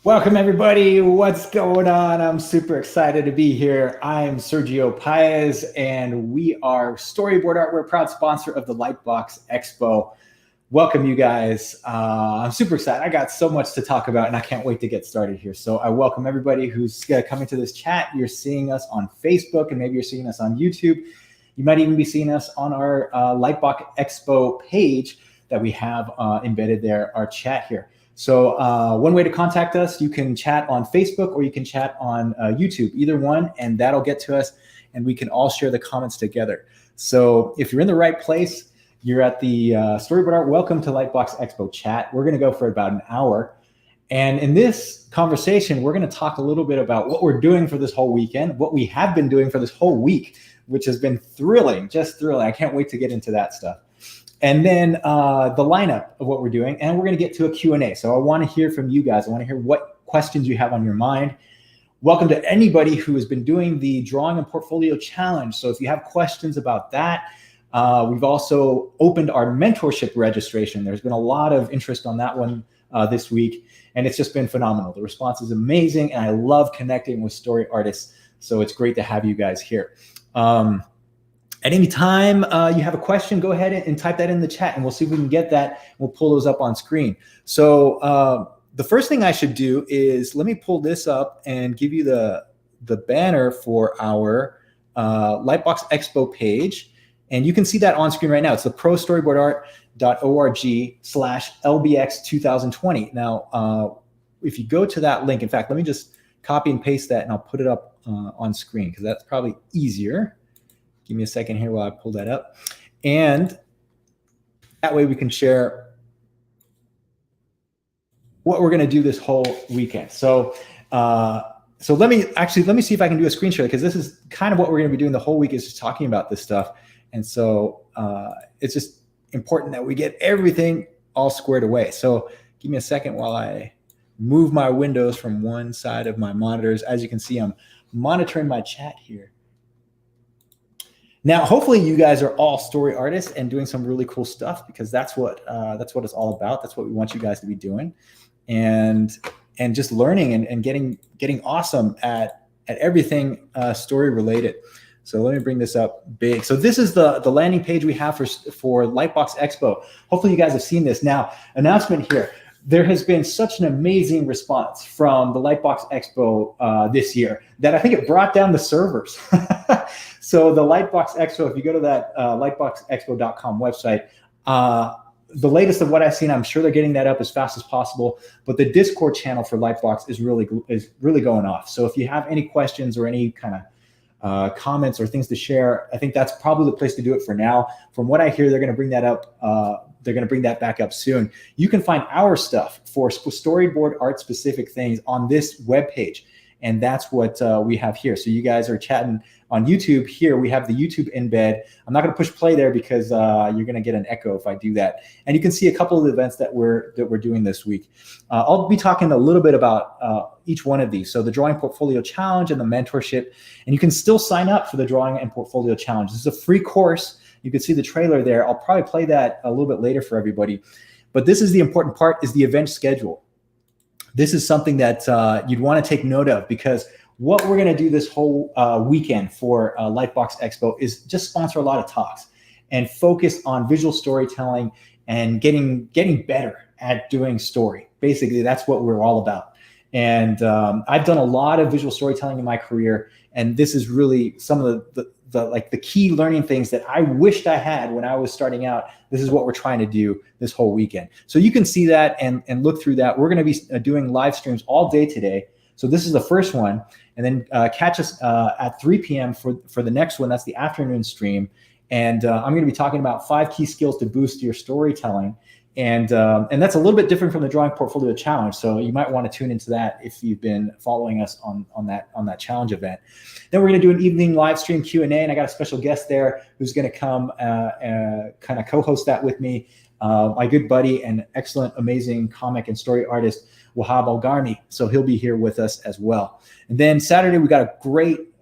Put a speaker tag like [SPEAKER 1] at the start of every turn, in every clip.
[SPEAKER 1] Welcome everybody, what's going on? I'm super excited to be here. I'm Sergio Paez and we are Storyboard Art. We're a proud sponsor of the Lightbox Expo. Welcome you guys. I'm super excited. I got so much to talk about and I can't wait to get started here. So I welcome everybody who's coming to this chat. You're seeing us on Facebook and maybe you're seeing us on YouTube. You might even be seeing us on our Lightbox Expo page that we have embedded there, our chat here. So one way to contact us, you can chat on Facebook or you can chat on YouTube, either one, and that'll get to us and we can all share the comments together. So if you're in the right place, you're at the Storyboard Art. Welcome to Lightbox Expo chat. We're going to go for about an hour. And in this conversation, we're going to talk a little bit about what we're doing for this whole weekend, what we have been doing for this whole week, which has been thrilling, just thrilling. I can't wait to get into that stuff. And then the lineup of what we're doing, and we're going to get to a Q&A. So I want to hear from you guys. I want to hear what questions you have on your mind. Welcome to anybody who has been doing the Drawing and Portfolio Challenge. So if you have questions about that, we've also opened our mentorship registration. There's been a lot of interest on that one this week, and it's just been phenomenal. The response is amazing, and I love connecting with story artists. So it's great to have you guys here. At any time you have a question, go ahead and type that in the chat and we'll see if we can get that. We'll pull those up on screen. So the first thing I should do is let me pull this up and give you the banner for our Lightbox Expo page. And you can see that on screen right now. It's the prostoryboardart.org/LBX2020. Now, if you go to that link, in fact, let me just copy and paste that and I'll put it up on screen because that's probably easier. Give me a second here while I pull that up. And that way we can share what we're going to do this whole weekend. So let me see if I can do a screen share because this is kind of what we're going to be doing the whole week is just talking about this stuff. And so it's just important that we get everything all squared away. So give me a second while I move my windows from one side of my monitors. As you can see, I'm monitoring my chat here. Now, hopefully you guys are all story artists and doing some really cool stuff because that's what it's all about. That's what we want you guys to be doing, and just learning and getting awesome at everything story related. So let me bring this up big. So this is the landing page we have for Lightbox Expo. Hopefully you guys have seen this. Now, announcement here. There has been such an amazing response from the Lightbox Expo this year that I think it brought down the servers. So the Lightbox Expo, if you go to that lightboxexpo.com website, the latest of what I've seen, I'm sure they're getting that up as fast as possible. But the Discord channel for Lightbox is really going off. So if you have any questions or any kind of comments or things to share, I think that's probably the place to do it for now. From what I hear, they're going to bring that up. They're going to bring that back up soon. You can find our stuff for storyboard art specific things on this webpage. And that's what we have here. So you guys are chatting on YouTube. Here we have the YouTube embed. I'm not going to push play there because you're going to get an echo if I do that. And you can see a couple of the events that we're doing this week. I'll be talking a little bit about each one of these. So the Drawing Portfolio Challenge and the mentorship. And you can still sign up for the Drawing and Portfolio Challenge. This is a free course. You can see the trailer there. I'll probably play that a little bit later for everybody. But this is the important part, is the event schedule. This is something that you'd want to take note of because what we're going to do this whole weekend for Lightbox Expo is just sponsor a lot of talks and focus on visual storytelling and getting better at doing story. Basically, that's what we're all about. And I've done a lot of visual storytelling in my career, and this is really some of the key learning things that I wished I had when I was starting out. This is what we're trying to do this whole weekend. So you can see that and look through that. We're going to be doing live streams all day today. So this is the first one, and then catch us at 3 p.m. for the next one. That's the afternoon stream. And I'm going to be talking about 5 key skills to boost your storytelling. And that's a little bit different from the Drawing Portfolio Challenge. So you might want to tune into that if you've been following us on that challenge event. Then we're going to do an evening live stream Q&A, and I got a special guest there who's going to come kind of co-host that with me. My good buddy and excellent, amazing comic and story artist, Wahab Algarmi. So he'll be here with us as well. And then Saturday, we got a great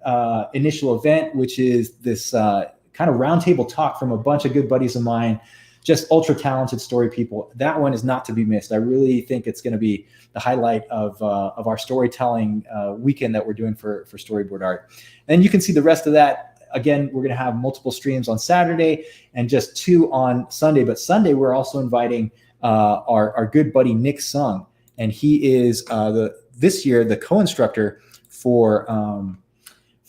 [SPEAKER 1] initial event, which is this kind of roundtable talk from a bunch of good buddies of mine, just ultra talented story people. That one is not to be missed. I really think it's going to be the highlight of our storytelling weekend that we're doing for Storyboard Art. And you can see the rest of that. Again, we're going to have multiple streams on Saturday and just 2 on Sunday. But Sunday, we're also inviting our good buddy Nick Sung, and he is this year the co-instructor for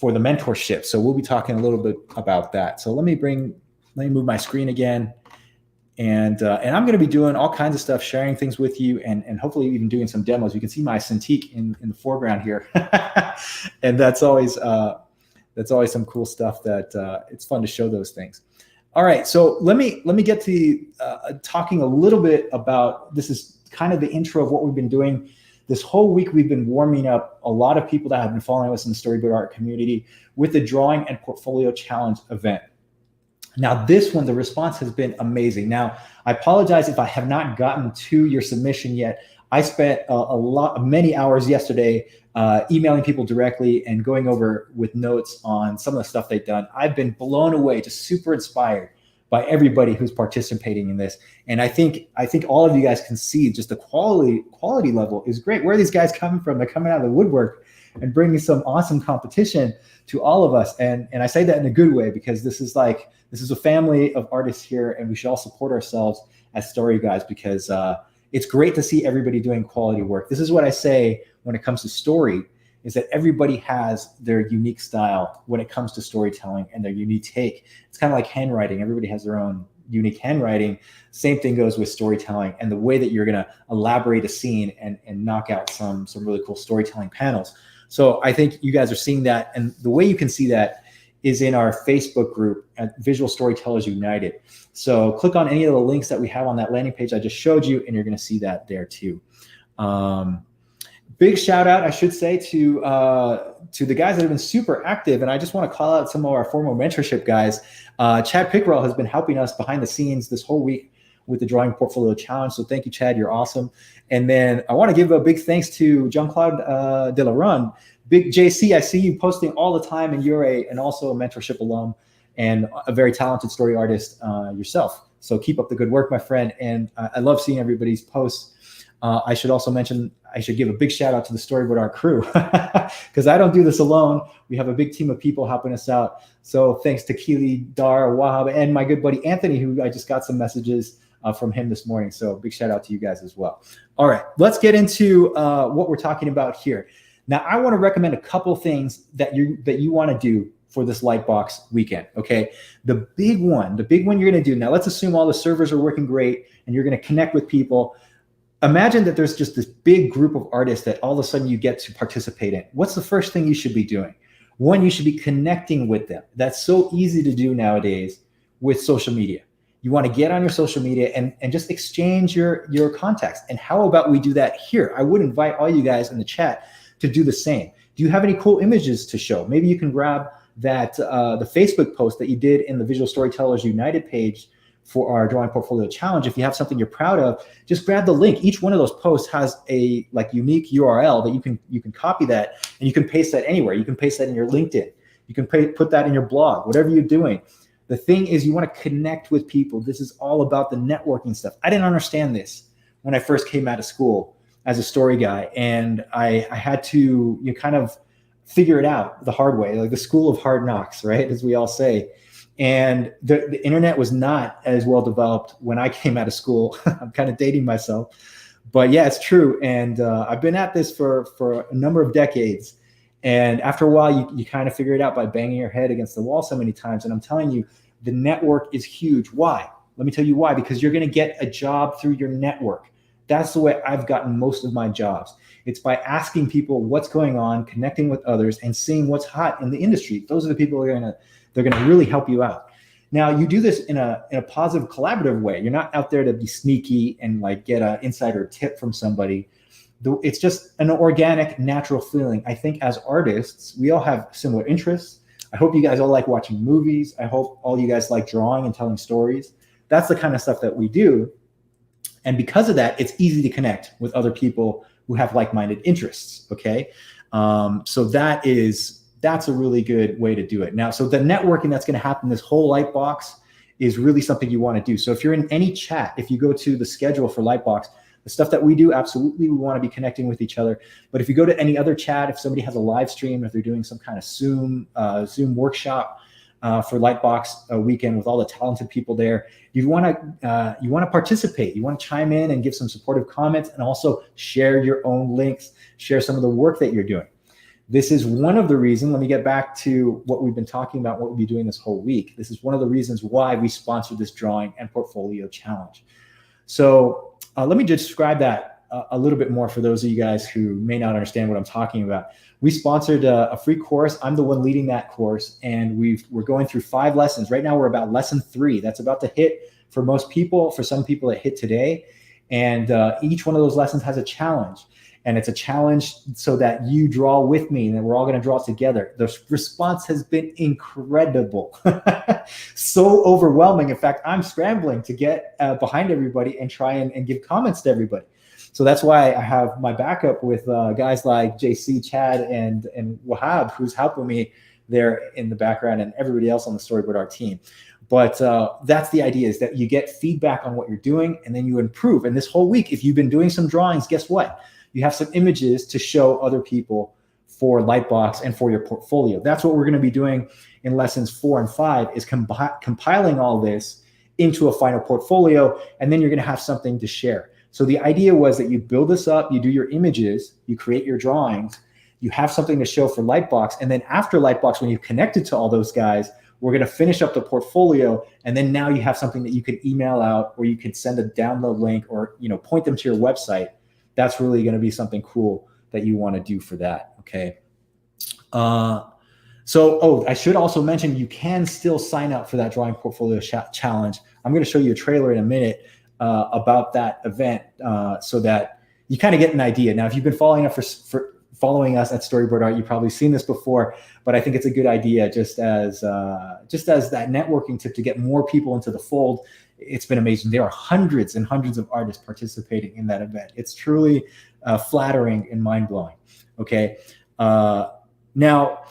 [SPEAKER 1] the mentorship. So we'll be talking a little bit about that. So let me move my screen again. And I'm going to be doing all kinds of stuff, sharing things with you, and hopefully even doing some demos. You can see my Cintiq in the foreground here, and that's always some cool stuff that it's fun to show those things. All right, so let me get to talking a little bit about, this is kind of the intro of what we've been doing. This whole week, we've been warming up a lot of people that have been following us in the Storyboard Art community with the Drawing and Portfolio Challenge event. Now, this one, the response has been amazing. Now, I apologize if I have not gotten to your submission yet. I spent many hours yesterday emailing people directly and going over with notes on some of the stuff they've done. I've been blown away, just super inspired by everybody who's participating in this. And I think all of you guys can see just the quality level is great. Where are these guys coming from? They're coming out of the woodwork and bringing some awesome competition to all of us. And I say that in a good way, because this is a family of artists here, and we should all support ourselves as story guys, because it's great to see everybody doing quality work. This is what I say when it comes to story, is that everybody has their unique style when it comes to storytelling and their unique take. It's kind of like handwriting. Everybody has their own unique handwriting. Same thing goes with storytelling and the way that you're going to elaborate a scene and knock out some really cool storytelling panels. So I think you guys are seeing that. And the way you can see that is in our Facebook group at Visual Storytellers United. So click on any of the links that we have on that landing page I just showed you, and you're going to see that there too. Big shout out, I should say, to the guys that have been super active. And I just want to call out some of our former mentorship guys. Chad Pickrell has been helping us behind the scenes this whole week with the Drawing Portfolio Challenge. So thank you, Chad. You're awesome. And then I want to give a big thanks to Jean-Claude De La Run. Big JC, I see you posting all the time, and you're also a mentorship alum and a very talented story artist yourself. So keep up the good work, my friend. And I love seeing everybody's posts. I should also mention, I should give a big shout out to the Storyboard Art crew, because I don't do this alone. We have a big team of people helping us out. So thanks to Keely, Dar, Wahab, and my good buddy Anthony, who I just got some messages from him this morning. So big shout out to you guys as well. All right, let's get into what we're talking about here. Now, I want to recommend a couple things that you want to do for this Lightbox weekend, okay? The big one you're going to do, now let's assume all the servers are working great and you're going to connect with people. Imagine that there's just this big group of artists that all of a sudden you get to participate in. What's the first thing you should be doing? One, you should be connecting with them. That's so easy to do nowadays with social media. You want to get on your social media and just exchange your contacts. And how about we do that here? I would invite all you guys in the chat to do the same. Do you have any cool images to show? Maybe you can grab that the Facebook post that you did in the Visual Storytellers United page for our Drawing Portfolio Challenge. If you have something you're proud of, just grab the link. Each one of those posts has a unique URL that you can copy that, and you can paste that anywhere. You can paste that in your LinkedIn. You can put that in your blog, whatever you're doing. The thing is, you want to connect with people. This is all about the networking stuff. I didn't understand this when I first came out of school as a story guy, and I had to kind of figure it out the hard way, like the school of hard knocks, right, as we all say. And the internet was not as well developed when I came out of school. I'm kind of dating myself, But yeah, it's true. And I've been at this for a number of decades. And after a while, you kind of figure it out by banging your head against the wall so many times. And I'm telling you, the network is huge. Why? Let me tell you why. Because you're going to get a job through your network. That's the way I've gotten most of my jobs. It's by asking people what's going on, connecting with others, and seeing what's hot in the industry. Those are the people who are they're going to really help you out. Now, you do this in a positive, collaborative way. You're not out there to be sneaky and like get an insider tip from somebody. It's just an organic, natural feeling. I think as artists, we all have similar interests. I hope you guys all like watching movies. I hope all you guys like drawing and telling stories. That's the kind of stuff that we do. And because of that, it's easy to connect with other people who have like-minded interests, okay? So that's a really good way to do it. Now, so the networking that's going to happen, this whole Lightbox, is really something you want to do. So if you're in any chat, if you go to the schedule for Lightbox, the stuff that we do, absolutely, we want to be connecting with each other. But if you go to any other chat, if somebody has a live stream, if they're doing some kind of Zoom workshop for Lightbox weekend with all the talented people there, you want to participate. You want to chime in and give some supportive comments, and also share your own links, share some of the work that you're doing. This is one of the reasons, let me get back to what we've been talking about, what we'll be doing this whole week. This is one of the reasons why we sponsored this drawing and portfolio challenge. So let me just describe that a little bit more for those of you guys who may not understand what I'm talking about. We sponsored a free course. I'm the one leading that course, and we're going through 5 lessons. Right now we're about lesson 3. That's about to hit for most people. For some people it hit today. And each one of those lessons has a challenge. And it's a challenge so that you draw with me, and then we're all going to draw together. The response has been incredible. So overwhelming. In fact, I'm scrambling to get behind everybody and try and give comments to everybody. So that's why I have my backup with guys like JC, Chad, and Wahab, who's helping me there in the background, and everybody else on the Storyboard Art team. But that's the idea, is that you get feedback on what you're doing, and then you improve. And this whole week, if you've been doing some drawings, guess what? You have some images to show other people for Lightbox and for your portfolio. That's what we're going to be doing in lessons 4 and 5, is compiling all this into a final portfolio, and then you're going to have something to share. So the idea was that you build this up, you do your images, you create your drawings, you have something to show for Lightbox, and then after Lightbox, when you've connected to all those guys, we're going to finish up the portfolio, and then now you have something that you can email out, or you can send a download link, or point them to your website. That's really going to be something cool that you want to do for that, okay? So I should also mention, you can still sign up for that drawing portfolio challenge. I'm going to show you a trailer in a minute about that event so that you kind of get an idea. Now, if you've been following us at Storyboard Art, you've probably seen this before, but I think it's a good idea just as that networking tip to get more people into the fold. It's been amazing. There are hundreds and hundreds of artists participating in that event. It's truly flattering and mind-blowing, okay? Now,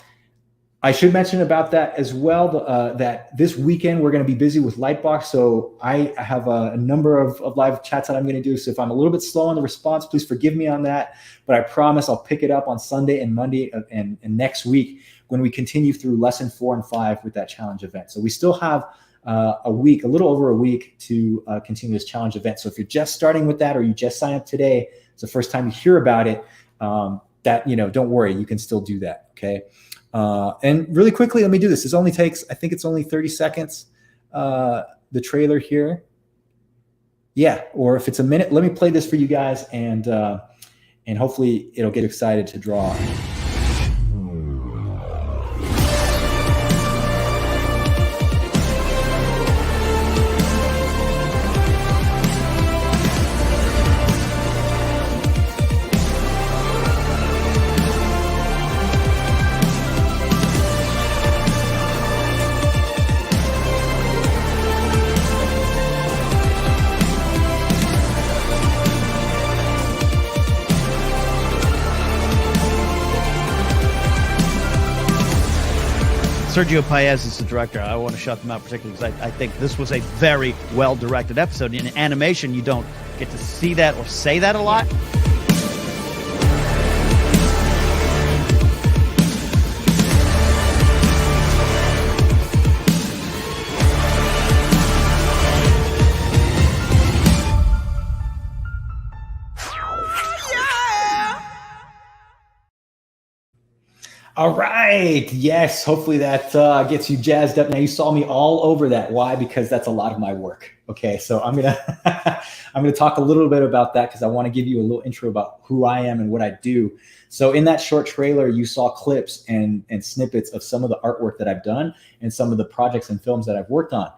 [SPEAKER 1] I should mention about that as well, that this weekend we're going to be busy with Lightbox. So I have a number of live chats that I'm going to do. So if I'm a little bit slow on the response, please forgive me on that. But I promise I'll pick it up on Sunday and Monday and next week when we continue through lesson 4 and 5 with that challenge event. So we still have a little over a week to continue this challenge event. So if you're just starting with that, or you just signed up today, it's the first time you hear about it, don't worry, you can still do that, okay? And really quickly, let me do this. This only takes, I think it's only 30 seconds, the trailer here. Yeah, or if it's a minute, let me play this for you guys, and hopefully it'll get excited to draw.
[SPEAKER 2] Sergio Paez is the director. I want to shout them out particularly because I think this was a very well-directed episode. In animation, you don't get to see that or say that a lot.
[SPEAKER 1] All right. Yes. Hopefully that gets you jazzed up. Now you saw me all over that. Why? Because that's a lot of my work. Okay. So I'm gonna I'm gonna talk a little bit about that because I want to give you a little intro about who I am and what I do. So in that short trailer, you saw clips and snippets of some of the artwork that I've done and some of the projects and films that I've worked on.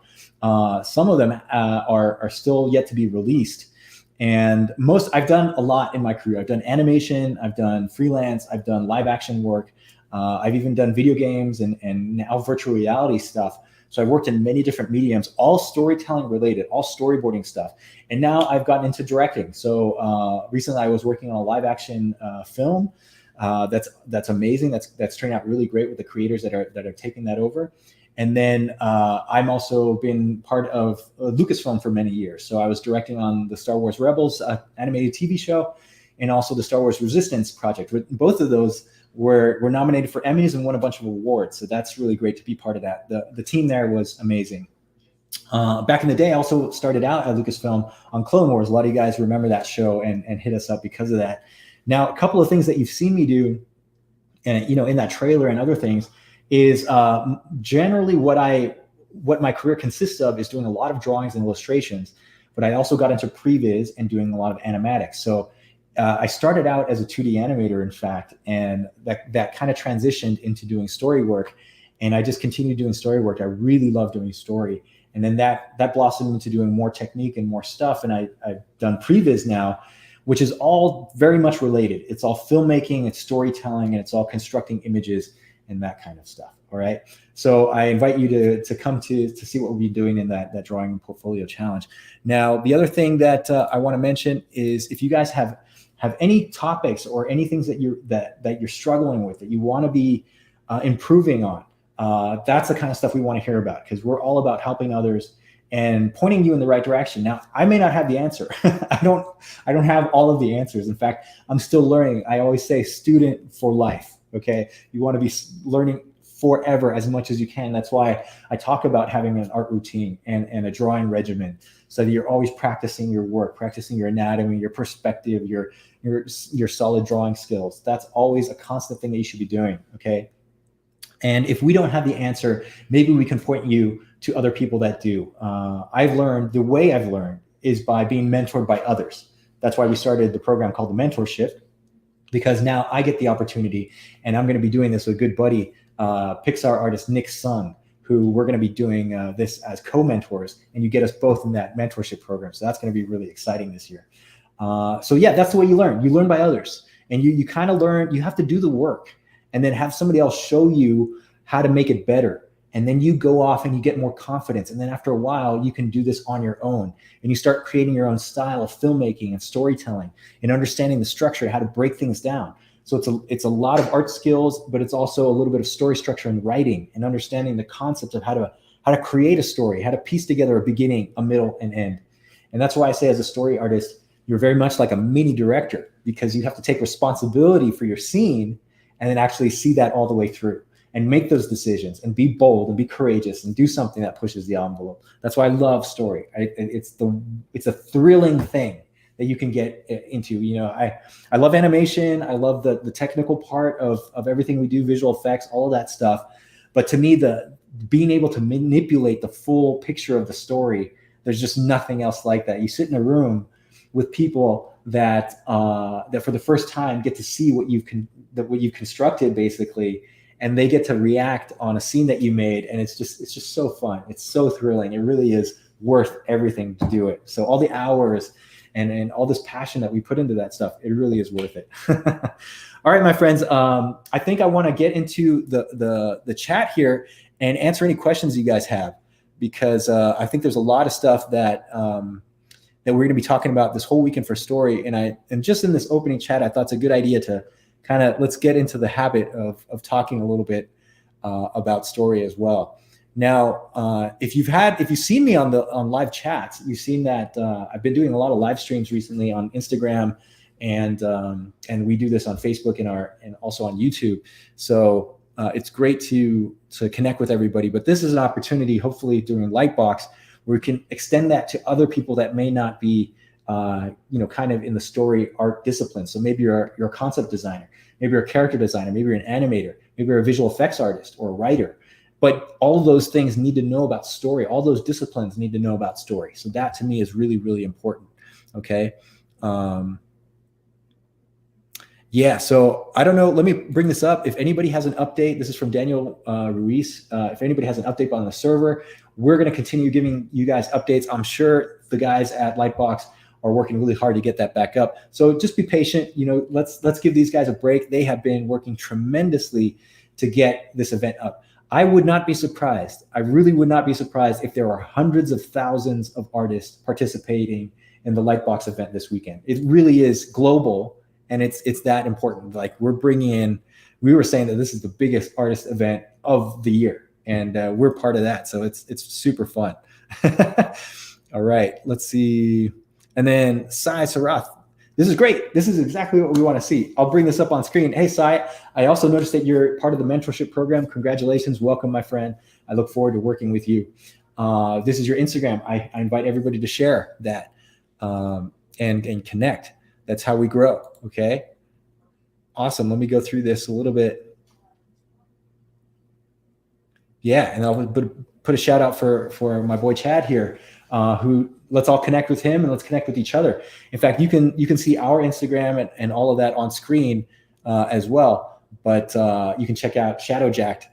[SPEAKER 1] Some of them are still yet to be released. And I've done a lot in my career. I've done animation, I've done freelance, I've done live action work. I've even done video games and now virtual reality stuff. So I've worked in many different mediums, all storytelling related, all storyboarding stuff. And now I've gotten into directing. So recently I was working on a live action film. That's amazing. That's turning out really great with the creators that are taking that over. And then I'm also been part of Lucasfilm for many years. So I was directing on the Star Wars Rebels animated TV show, and also the Star Wars Resistance project. Both of those were nominated for Emmys and won a bunch of awards. So that's really great to be part of that. The team there was amazing. Back in the day, I also started out at Lucasfilm on Clone Wars. A lot of you guys remember that show and hit us up because of that. Now, a couple of things that you've seen me do, and in that trailer and other things, is generally what my career consists of is doing a lot of drawings and illustrations, but I also got into previs and doing a lot of animatics. So I started out as a 2D animator, in fact, and that kind of transitioned into doing story work, and I just continued doing story work. I really love doing story, and then that blossomed into doing more technique and more stuff, and I've done previs now, which is all very much related. It's all filmmaking, it's storytelling, and it's all constructing images and that kind of stuff. All right. So I invite you to come to see what we'll be doing in that drawing and portfolio challenge. Now, the other thing that I want to mention is if you guys have any topics or any things that you're struggling with, that you want to be improving on, that's the kind of stuff we want to hear about, because we're all about helping others and pointing you in the right direction. Now, I may not have the answer. I don't have all of the answers. In fact, I'm still learning. I always say student for life. Okay, you want to be learning forever as much as you can. That's why I talk about having an art routine and a drawing regimen, so that you're always practicing your work, practicing your anatomy, your perspective, your solid drawing skills. That's always a constant thing that you should be doing. Okay, and if we don't have the answer, maybe we can point you to other people that do. The way I've learned is by being mentored by others. That's why we started the program called the mentorship, because now I get the opportunity, and I'm going to be doing this with a good buddy, Pixar artist Nick Sun, who we're going to be doing this as co-mentors, and you get us both in that mentorship program. So that's going to be really exciting this year. So yeah, that's the way you learn. You learn by others, and you kind of learn. You have to do the work, and then have somebody else show you how to make it better. And then you go off and you get more confidence. And then after a while, you can do this on your own. And you start creating your own style of filmmaking and storytelling and understanding the structure, how to break things down. So it's a lot of art skills, but it's also a little bit of story structure and writing and understanding the concept of how to create a story, how to piece together a beginning, a middle, and end. And that's why I say, as a story artist, you're very much like a mini director, because you have to take responsibility for your scene and then actually see that all the way through, and make those decisions, and be bold and be courageous and do something that pushes the envelope. That's why I love story. It's a thrilling thing that you can get into. I love animation. I love the technical part of everything we do, visual effects, all of that stuff. But to me, the being able to manipulate the full picture of the story, there's just nothing else like that. You sit in a room with people that for the first time get to see what you've constructed, basically, and they get to react on a scene that you made, and it's just so fun. It's so thrilling. It really is worth everything to do it. So all the hours and all this passion that we put into that stuff, it really is worth it. All right, my friends. I think I want to get into the chat here and answer any questions you guys have, because I think there's a lot of stuff that we're going to be talking about this whole weekend for story. And just in this opening chat, I thought it's a good idea to kind of let's get into the habit of talking a little bit about story as well. Now, if you've seen me on live chats, you've seen that I've been doing a lot of live streams recently on Instagram, and we do this on Facebook and also on YouTube. So it's great to connect with everybody. But this is an opportunity, hopefully during Lightbox, where we can extend that to other people that may not be kind of in the story art discipline. So maybe you're a concept designer, maybe you're a character designer, maybe you're an animator, Maybe you're a visual effects artist or a writer. But all of those things need to know about story. All those disciplines need to know about story. So that to me is really, really important. Okay. Yeah, so I don't know. Let me bring this up. If anybody has an update, this is from Daniel Ruiz. If anybody has an update on the server, we're going to continue giving you guys updates. I'm sure the guys at Lightbox are working really hard to get that back up. So just be patient. You know, let's give these guys a break. They have been working tremendously to get this event up. I would not be surprised. I really would not be surprised if there are hundreds of thousands of artists participating in the Lightbox event this weekend. It really is global. And it's that important. Like we were saying that this is the biggest artist event of the year, and we're part of that. So it's super fun. All right, let's see. And then Sai Sarath, this is great. This is exactly what we want to see. I'll bring this up on screen. Hey, Sai, I also noticed that you're part of the mentorship program. Congratulations. Welcome, my friend. I look forward to working with you. This is your Instagram. I invite everybody to share that and connect. That's how we grow. Okay. Awesome. Let me go through this a little bit. Yeah. And I'll put a shout out for my boy Chad here, who let's all connect with him and let's connect with each other. In fact, you can see our Instagram and all of that on screen as well, but you can check out Shadowjacked.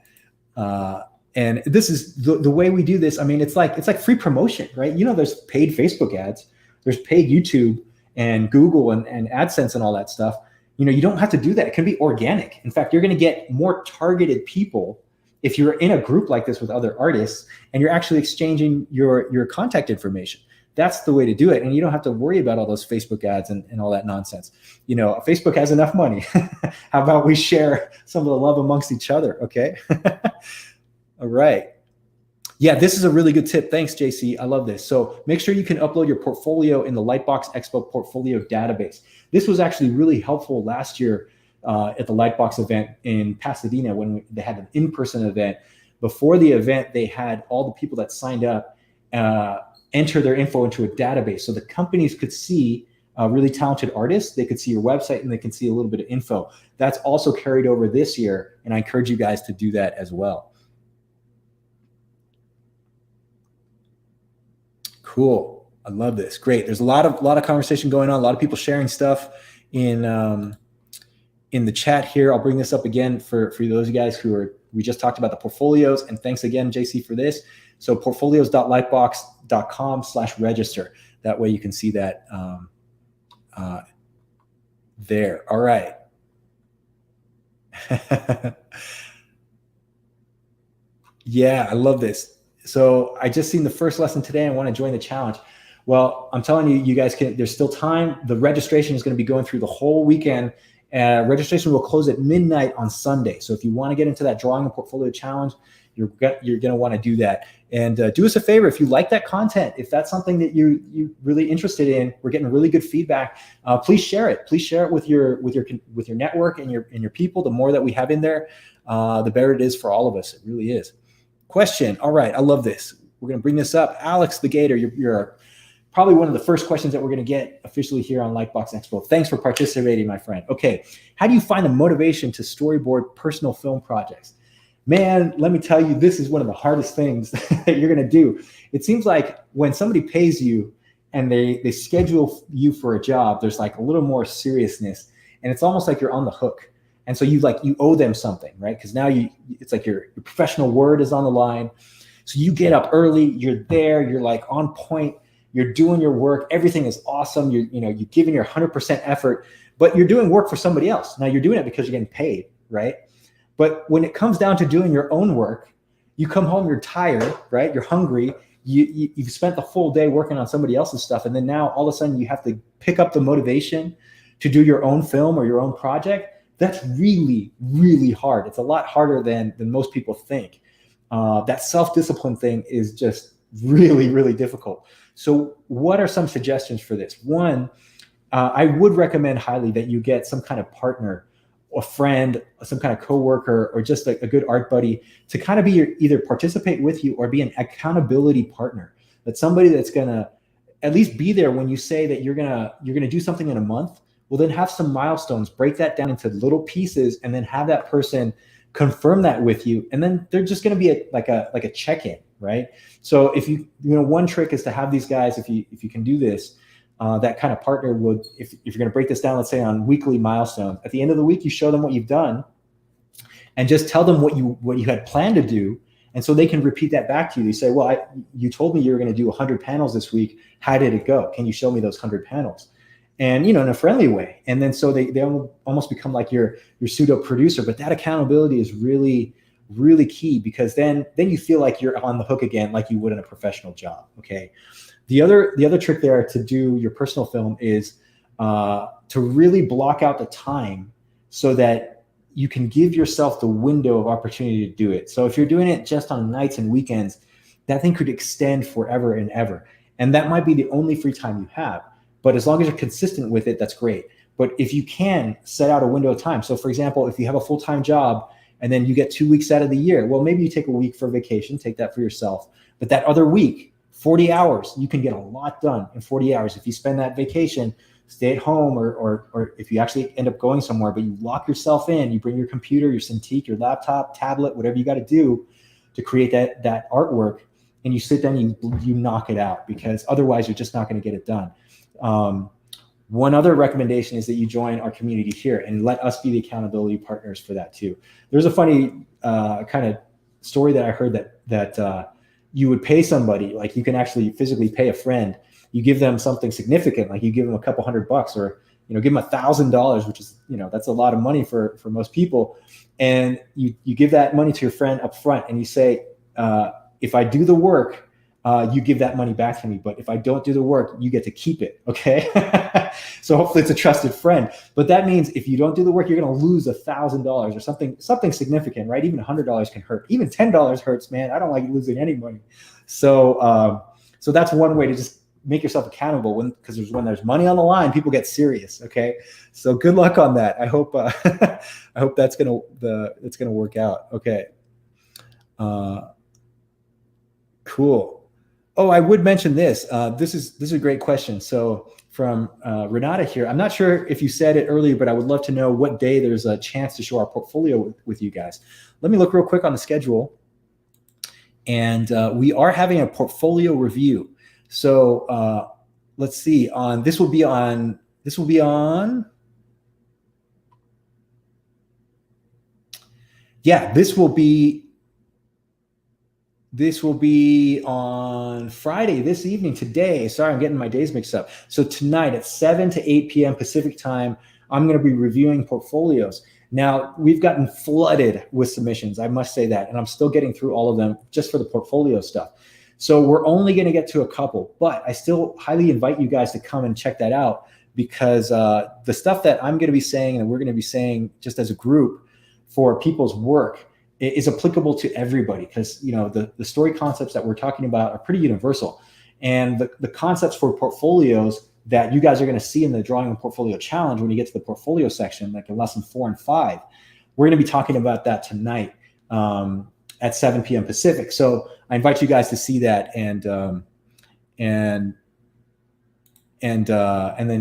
[SPEAKER 1] And this is the way we do this. I mean, it's like free promotion, right? You know, there's paid Facebook ads, there's paid YouTube and Google and AdSense and all that stuff. You know, you don't have to do that. It can be organic. In fact, you're going to get more targeted people if you're in a group like this with other artists and you're actually exchanging your contact information. That's the way to do it. And you don't have to worry about all those Facebook ads and all that nonsense. You know, Facebook has enough money. How about we share some of the love amongst each other? Okay. All right. Yeah, this is a really good tip. Thanks, JC. I love this. So make sure you can upload your portfolio in the Lightbox Expo portfolio database. This was actually really helpful last year at the Lightbox event in Pasadena when they had an in-person event. Before the event, they had all the people that signed up enter their info into a database. So the companies could see really talented artists. They could see your website and they can see a little bit of info. That's also carried over this year. And I encourage you guys to do that as well. Cool. I love this. Great. There's a lot of conversation going on. A lot of people sharing stuff in the chat here. I'll bring this up again for those of you guys we just talked about the portfolios. And thanks again, JC, for this. So portfolios.lightbox.com/register. That way you can see that there. All right. Yeah, I love this. So I just seen the first lesson today. I want to join the challenge. Well, I'm telling you, you guys can, there's still time. The registration is going to be going through the whole weekend. Registration will close at midnight on Sunday. So if you want to get into that drawing and portfolio challenge, you're going to want to do that. And do us a favor, if you like that content, if that's something that you're really interested in, we're getting really good feedback. Please share it. Please share it with your network and your people. The more that we have in there, the better it is for all of us. It really is. Question. All right. I love this. We're going to bring this up. Alex the Gator, you're probably one of the first questions that we're going to get officially here on Lightbox Expo. Thanks for participating, my friend. Okay. How do you find the motivation to storyboard personal film projects? Man, let me tell you, this is one of the hardest things that you're going to do. It seems like when somebody pays you and they schedule you for a job, there's like a little more seriousness, and it's almost like you're on the hook. And so you owe them something, right? Because now it's like your professional word is on the line. So you get up early, you're there, you're like on point, you're doing your work, everything is awesome. You're giving your 100% effort, but you're doing work for somebody else. Now you're doing it because you're getting paid, right? But when it comes down to doing your own work, you come home, you're tired, right? You're hungry. You've spent the full day working on somebody else's stuff. And then now all of a sudden you have to pick up the motivation to do your own film or your own project. That's really, really hard. It's a lot harder than most people think. That self-discipline thing is just really, really difficult. So what are some suggestions for this? One, I would recommend highly that you get some kind of partner, a friend, some kind of coworker, or just a good art buddy to kind of be either participate with you or be an accountability partner. That's somebody that's gonna at least be there when you say that you're gonna do something in a month. Well, then have some milestones, break that down into little pieces, and then have that person confirm that with you, and then they're just going to be like a check-in, right? So if one trick is to have these guys, if you can do this, that kind of partner would, if you're going to break this down, let's say on weekly milestones, at the end of the week, you show them what you've done, and just tell them what you had planned to do. And so they can repeat that back to you. They say, well, you told me you were going to do 100 panels this week. How did it go? Can you show me those 100 panels? And, in a friendly way. And then so they almost become like your pseudo producer. But that accountability is really, really key, because then you feel like you're on the hook again, like you would in a professional job. Okay. The other trick there to do your personal film is to really block out the time so that you can give yourself the window of opportunity to do it. So if you're doing it just on nights and weekends, that thing could extend forever and ever. And that might be the only free time you have. But as long as you're consistent with it, that's great. But if you can set out a window of time. So for example, if you have a full-time job and then you get 2 weeks out of the year, well, maybe you take a week for vacation, take that for yourself. But that other week, 40 hours, you can get a lot done in 40 hours. If you spend that vacation, stay at home, or if you actually end up going somewhere, but you lock yourself in, you bring your computer, your Cintiq, your laptop, tablet, whatever you got to do to create that artwork, and you sit down and you knock it out, because otherwise you're just not going to get it done. One other recommendation is that you join our community here and let us be the accountability partners for that too. There's a funny kind of story that I heard that you would pay somebody, like you can actually physically pay a friend. You give them something significant, like you give them a couple $100, or give them $1,000, which is that's a lot of money for most people, and you give that money to your friend up front, and you say, if I do the work, you give that money back to me, but if I don't do the work, you get to keep it. Okay. So hopefully it's a trusted friend, but that means if you don't do the work, you're going to lose $1,000 or something significant, right? Even $100 can hurt. Even $10 hurts, man. I don't like losing any money. So that's one way to just make yourself accountable, because when there's money on the line, people get serious. Okay. So good luck on that. I hope that's going to work out. Okay. Cool. Oh, I would mention this. This is a great question. So from Renata here, I'm not sure if you said it earlier, but I would love to know what day there's a chance to show our portfolio with you guys. Let me look real quick on the schedule. And we are having a portfolio review. So let's see. This will be on. Yeah, this will be on Friday, this evening, today. Sorry, I'm getting my days mixed up. So tonight at 7 to 8 p.m. Pacific time, I'm going to be reviewing portfolios. Now, we've gotten flooded with submissions, I must say that, and I'm still getting through all of them just for the portfolio stuff. So we're only going to get to a couple, but I still highly invite you guys to come and check that out, because the stuff that I'm going to be saying and we're going to be saying just as a group for people's work is applicable to everybody, because the story concepts that we're talking about are pretty universal, and the concepts for portfolios that you guys are going to see in the drawing and portfolio challenge when you get to the portfolio section, like in lesson 4 and 5, we're going to be talking about that tonight at 7 p.m. Pacific. So I invite you guys to see that, and then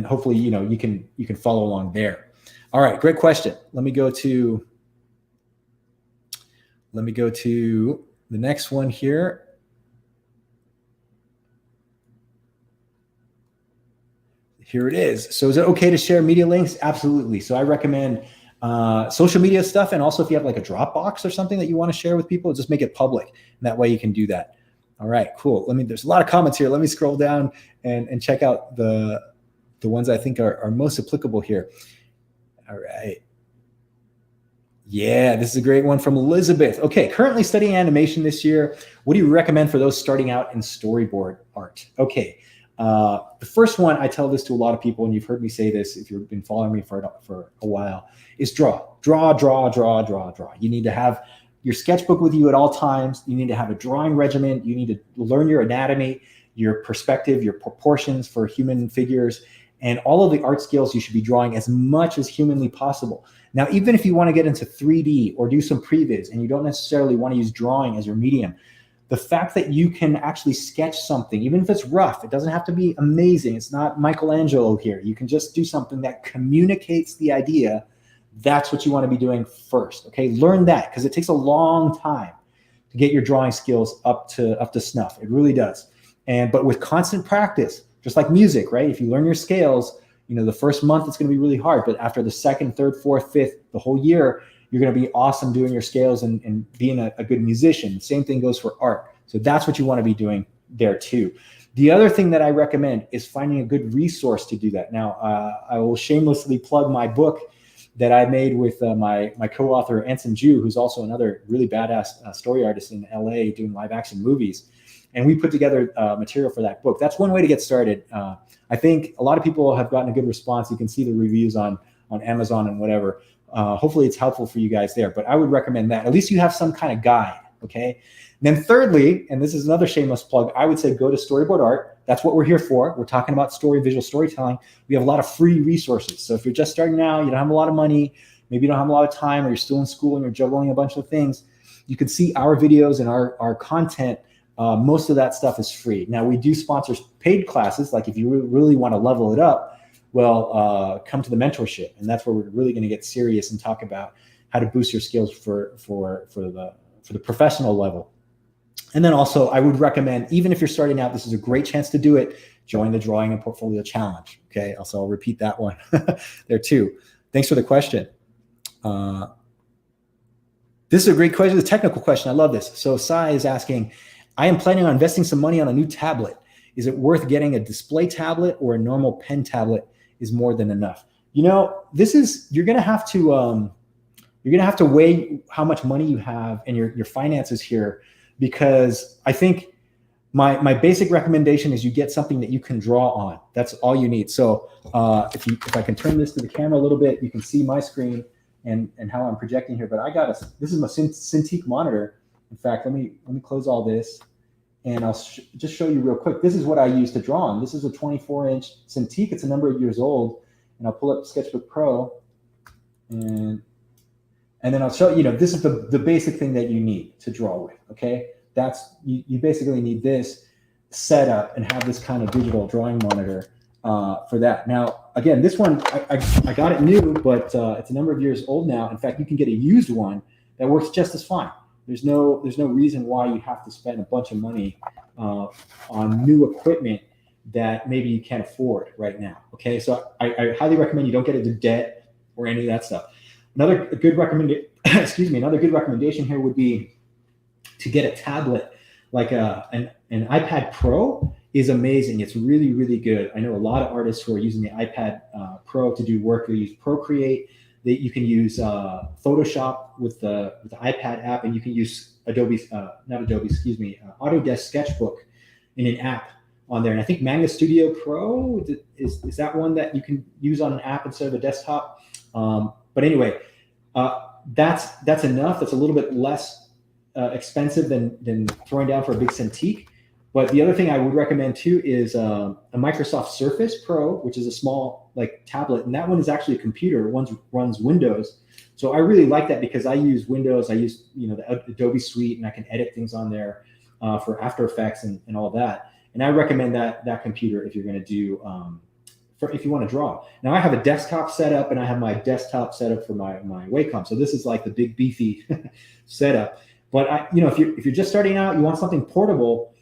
[SPEAKER 1] hopefully you can follow along there. All right, great question. Let me go to the next one here. Here it is. So is it okay to share media links? Absolutely. So I recommend social media stuff, and also if you have like a Dropbox or something that you want to share with people, just make it public. And that way you can do that. All right, cool. There's a lot of comments here. Let me scroll down and check out the ones I think are most applicable here. All right. Yeah, this is a great one from Elizabeth. Okay, currently studying animation this year. What do you recommend for those starting out in storyboard art? Okay, the first one, I tell this to a lot of people, and you've heard me say this if you've been following me for a while, is draw. You need to have your sketchbook with you at all times. You need to have a drawing regimen. You need to learn your anatomy, your perspective, your proportions for human figures, and all of the art skills you should be drawing as much as humanly possible. Now, even if you want to get into 3D or do some previs and you don't necessarily want to use drawing as your medium, the fact that you can actually sketch something, even if it's rough, it doesn't have to be amazing. It's not Michelangelo here. You can just do something that communicates the idea That's what you want to be doing first. Okay, learn that, because it takes a long time to get your drawing skills up to snuff. It really does. But with constant practice, just like music, right? If you learn your scales, the first month it's going to be really hard, but after the second, third, fourth, fifth, the whole year, you're going to be awesome doing your scales and being a good musician. The same thing goes for art. So that's what you want to be doing there too. The other thing that I recommend is finding a good resource to do that. Now, I will shamelessly plug my book that I made with my co-author, Anson Ju, who's also another really badass story artist in LA doing live action movies. And we put together material for that book. That's one way to get started. I think a lot of people have gotten a good response. You can see the reviews on Amazon and whatever. Hopefully it's helpful for you guys there, but I would recommend that. At least you have some kind of guide, okay? And then thirdly, and this is another shameless plug, I would say go to Storyboard Art. That's what we're here for. We're talking about visual storytelling. We have a lot of free resources. So if you're just starting out, you don't have a lot of money, maybe you don't have a lot of time, or you're still in school and you're juggling a bunch of things, you can see our videos and our content. Most of that stuff is free. Now, we do sponsor paid classes. Like if you really want to level it up, well, come to the mentorship. And that's where we're really going to get serious and talk about how to boost your skills for the professional level. And then also, I would recommend, even if you're starting out, this is a great chance to do it. Join the Drawing and Portfolio Challenge. Okay, also I'll repeat that one there too. Thanks for the question. This is a great question, a technical question. I love this. So Sai is asking, I am planning on investing some money on a new tablet. Is it worth getting a display tablet, or a normal pen tablet is more than enough? You're gonna have to weigh how much money you have and your finances here, because I think my basic recommendation is you get something that you can draw on. That's all you need. So if I can turn this to the camera a little bit, you can see my screen and how I'm projecting here. But this is my Cintiq monitor. In fact, let me close all this, and I'll just show you real quick. This is what I use to draw on. This is a 24-inch Cintiq. It's a number of years old, and I'll pull up Sketchbook Pro, and then I'll show you. This is the basic thing that you need to draw with. Okay, you basically need this setup and have this kind of digital drawing monitor for that. Now, again, this one I got it new, but it's a number of years old now. In fact, you can get a used one that works just as fine. There's no reason why you have to spend a bunch of money on new equipment that maybe you can't afford right now. Okay, so I highly recommend you don't get into debt or any of that stuff. Another good recommendation here would be to get a tablet. Like an iPad Pro is amazing. It's really, really good. I know a lot of artists who are using the iPad Pro to do work. They use Procreate. You can use Photoshop with the iPad app, and you can use Autodesk Sketchbook in an app on there. And I think Manga Studio Pro is that one that you can use on an app instead of a desktop. But anyway, that's enough. That's a little bit less expensive than throwing down for a big Cintiq. But the other thing I would recommend too is a Microsoft Surface Pro, which is a small tablet, and that one is actually a computer. It runs Windows, so I really like that because I use Windows. I use the Adobe Suite, and I can edit things on there for After Effects and all that. And I recommend that computer if you're going to do if you want to draw. Now I have a desktop setup, and I have my desktop setup for my Wacom. So this is like the big beefy setup. But if you're just starting out, you want something portable.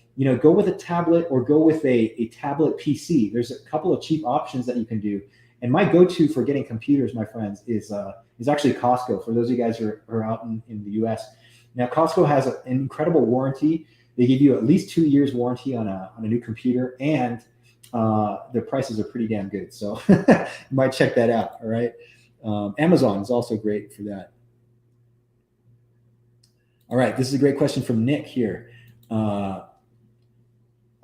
[SPEAKER 1] Go with a tablet or go with a tablet PC. There's a couple of cheap options that you can do. And my go-to for getting computers, my friends, is actually Costco. For those of you guys who are out in the US. Now, Costco has an incredible warranty. They give you at least 2 years warranty on a new computer, and their prices are pretty damn good. So you might check that out, all right? Amazon is also great for that. All right, this is a great question from Nick here.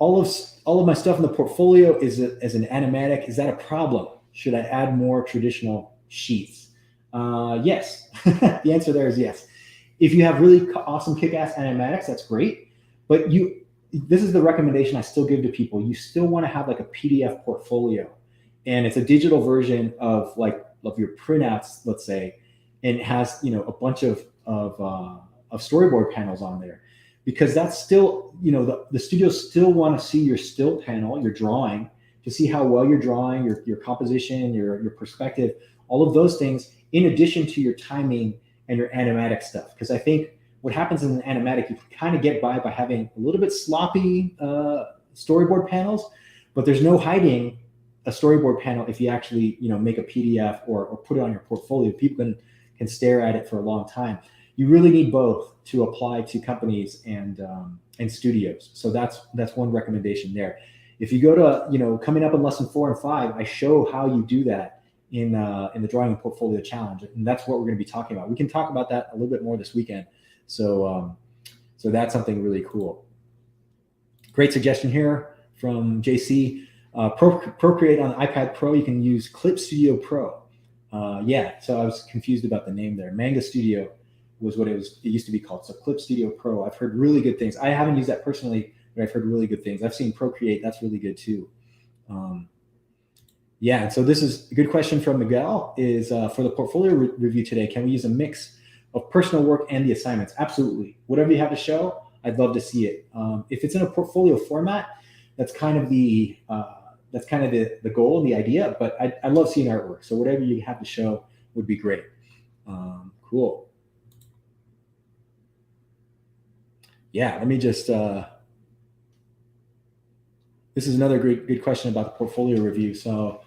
[SPEAKER 1] All of my stuff in the portfolio is as an animatic. Is that a problem? Should I add more traditional sheets? Yes. The answer there is yes. If you have really awesome kick-ass animatics, that's great. But this is the recommendation I still give to people. You still want to have a PDF portfolio, and it's a digital version of your printouts, let's say, and it has a bunch of storyboard panels on there. Because that's still, the studios still want to see your still panel, your drawing, to see how well you're drawing, your composition, your perspective, all of those things in addition to your timing and your animatic stuff. Because I think what happens in an animatic, you can kind of get by having a little bit sloppy storyboard panels, but there's no hiding a storyboard panel if you actually, make a PDF or put it on your portfolio. People can stare at it for a long time. You really need both to apply to companies and studios. So that's one recommendation there. If you go to, coming up in lesson 4 and 5, I show how you do that in the Drawing and Portfolio Challenge, and that's what we're going to be talking about. We can talk about that a little bit more this weekend. So that's something really cool. Great suggestion here from JC. Procreate on the iPad Pro, you can use Clip Studio Pro. So I was confused about the name there. Manga Studio was what it used to be called. So Clip Studio Pro, I've heard really good things. I haven't used that personally, but I've heard really good things. I've seen Procreate, that's really good too. And so this is a good question from Miguel, is for the portfolio review today, can we use a mix of personal work and the assignments? Absolutely. Whatever you have to show, I'd love to see it. If it's in a portfolio format, that's kind of the goal and the idea, but I love seeing artwork. So whatever you have to show would be great. Cool. Let me just, this is another good question about the portfolio review. So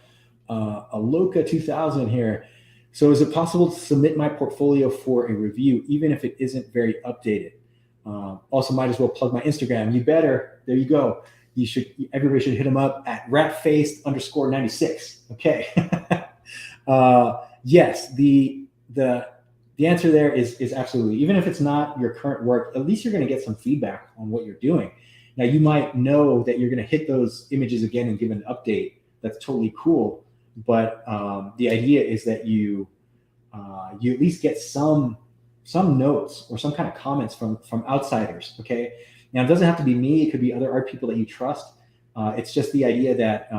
[SPEAKER 1] Aloka 2000 here. So is it possible to submit my portfolio for a review, even if it isn't very updated? Also might as well plug my Instagram. You better, there you go. Everybody should hit him up at ratfaced_96. Okay. Yes, the answer there is absolutely. Even if it's not your current work, at least you're going to get some feedback on what you're doing. Now you might know that you're going to hit those images again and give an update. That's totally cool. But the idea is that you at least get some notes or some kind of comments from outsiders. Okay. Now, it doesn't have to be me. It could be other art people that you trust. It's just the idea that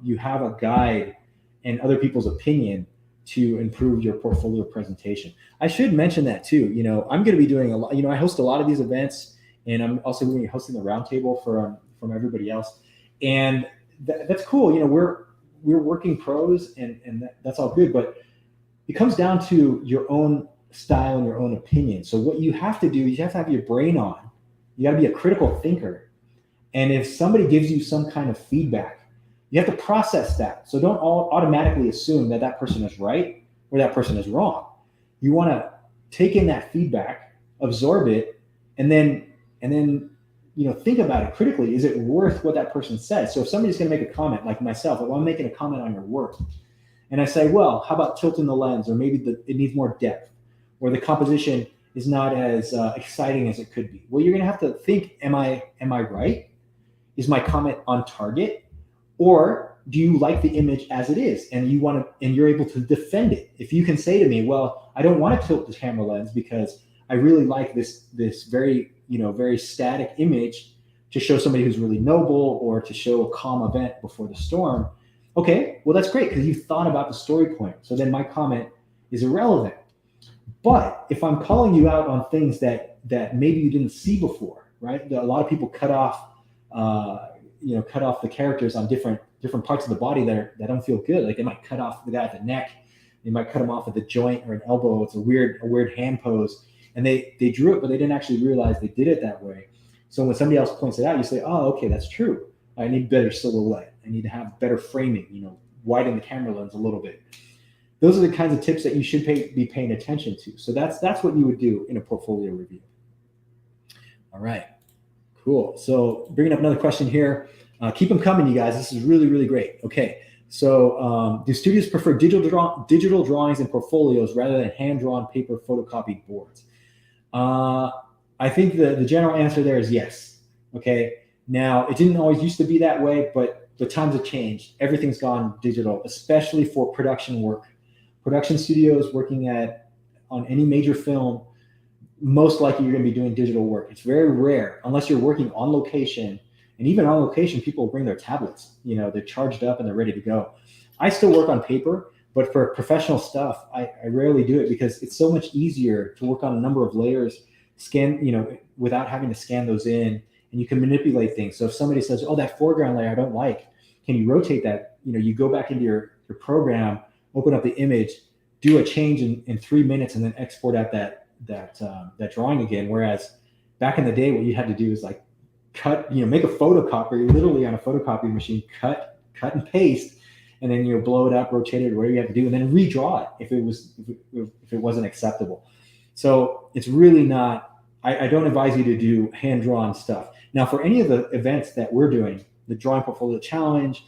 [SPEAKER 1] you have a guide and other people's opinion to improve your portfolio presentation. I should mention that too. I'm going to be doing a lot. I host a lot of these events, and I'm also going to be hosting the roundtable from everybody else. And that's cool. We're working pros, and that's all good. But it comes down to your own style and your own opinion. So what you have to do, you have to have your brain on. You got to be a critical thinker. And if somebody gives you some kind of feedback, you have to process that. So don't automatically assume that person is right or that person is wrong. You want to take in that feedback, absorb it, and then think about it critically. Is it worth what that person says? So if somebody's going to make a comment, like myself, if I'm making a comment on your work, and I say, well, how about tilting the lens, or maybe it needs more depth, or the composition is not as exciting as it could be. Well, you're going to have to think, am I right? Is my comment on target? Or do you like the image as it is and you're able to defend it? If you can say to me, well, I don't want to tilt the camera lens because I really like this very, very static image to show somebody who's really noble or to show a calm event before the storm. Okay, well, that's great because you thought about the story point. So then my comment is irrelevant. But if I'm calling you out on things that maybe you didn't see before, right? A lot of people cut off the characters on different parts of the body that don't feel good. Like they might cut off the guy at the neck, they might cut him off at the joint or an elbow. It's a weird hand pose, and they drew it, but they didn't actually realize they did it that way. So when somebody else points it out, you say, "Oh, okay, that's true. I need better silhouette. I need to have better framing. Widen the camera lens a little bit." Those are the kinds of tips that you should be paying attention to. So that's what you would do in a portfolio review. All right, cool. So bringing up another question here. Keep them coming, you guys. This is really, really great. Okay, so do studios prefer digital drawings and portfolios rather than hand-drawn paper photocopied boards? I think the general answer there is yes. Okay, now it didn't always used to be that way, but the times have changed. Everything's gone digital, especially for production work. Production studios working on any major film, most likely you're going to be doing digital work. It's very rare, unless you're working on location. And even on location, people bring their tablets. They're charged up and they're ready to go. I still work on paper, but for professional stuff, I rarely do it because it's so much easier to work on a number of layers, without having to scan those in, and you can manipulate things. So if somebody says, "Oh, that foreground layer I don't like," can you rotate that? You go back into your program, open up the image, do a change in 3 minutes and then export out that drawing again. Whereas back in the day, what you had to do is like cut, make a photocopy, literally on a photocopy machine, cut and paste, and then blow it up, rotate it, whatever you have to do, and then redraw it if it wasn't acceptable. So it's really not. I don't advise you to do hand-drawn stuff. Now, for any of the events that we're doing, the Drawing Portfolio Challenge,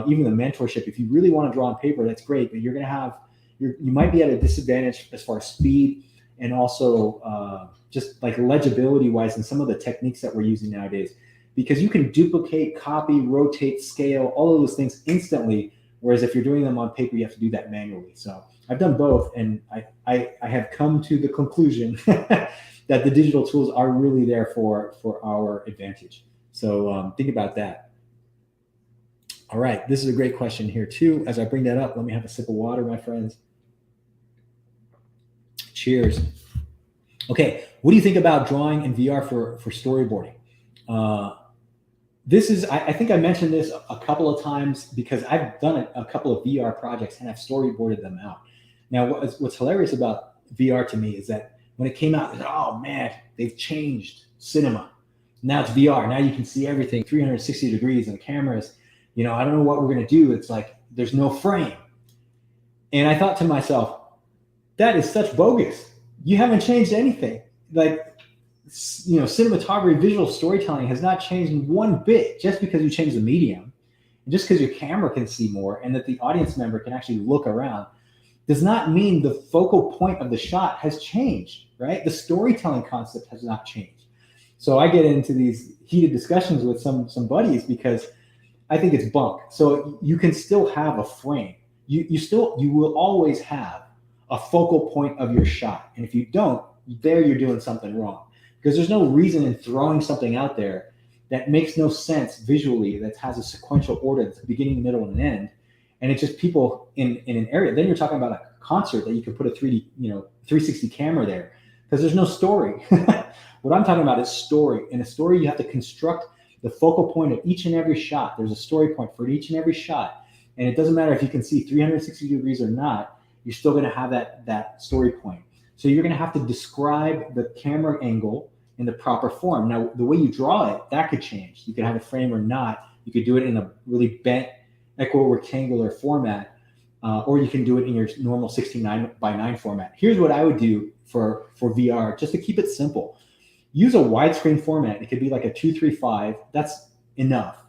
[SPEAKER 1] even the mentorship, if you really want to draw on paper, that's great, but you're going to have, you might be at a disadvantage as far as speed and also just like legibility-wise and some of the techniques that we're using nowadays, because you can duplicate, copy, rotate, scale, all of those things instantly, whereas if you're doing them on paper, you have to do that manually. So I've done both, and I have come to the conclusion that the digital tools are really there for our advantage. So think about that. All right, this is a great question here too. As I bring that up, let me have a sip of water, my friends. Cheers. Okay, what do you think about drawing in VR for storyboarding? This is, I think I mentioned this a couple of times because I've done a couple of VR projects and I've storyboarded them out. Now, what's hilarious about VR to me is that when it came out, oh man, they've changed cinema. Now it's VR. Now you can see everything 360 degrees and cameras. I don't know what we're going to do. It's like there's no frame. And I thought to myself, that is such bogus. You haven't changed anything. Like, cinematography, visual storytelling has not changed one bit just because you change the medium. And just because your camera can see more and that the audience member can actually look around does not mean the focal point of the shot has changed, right? The storytelling concept has not changed. So I get into these heated discussions with some buddies because I think it's bunk. So you can still have a frame. You will always have a focal point of your shot. And if you don't, you're doing something wrong. Because there's no reason in throwing something out there that makes no sense visually, that has a sequential order, that's a beginning, middle, and an end. And it's just people in an area. Then you're talking about a concert that you could put a 360 camera there, because there's no story. What I'm talking about is story. In a story, you have to construct the focal point of each and every shot. There's a story point for each and every shot. And it doesn't matter if you can see 360 degrees or not, you're still going to have that story point. So you're going to have to describe the camera angle in the proper form. Now, the way you draw it, that could change. You could have a frame or not. You could do it in a really bent equirectangular format, or you can do it in your normal 16:9 format. Here's what I would do for VR, just to keep it simple. Use a widescreen format. It could be like a 235. That's enough.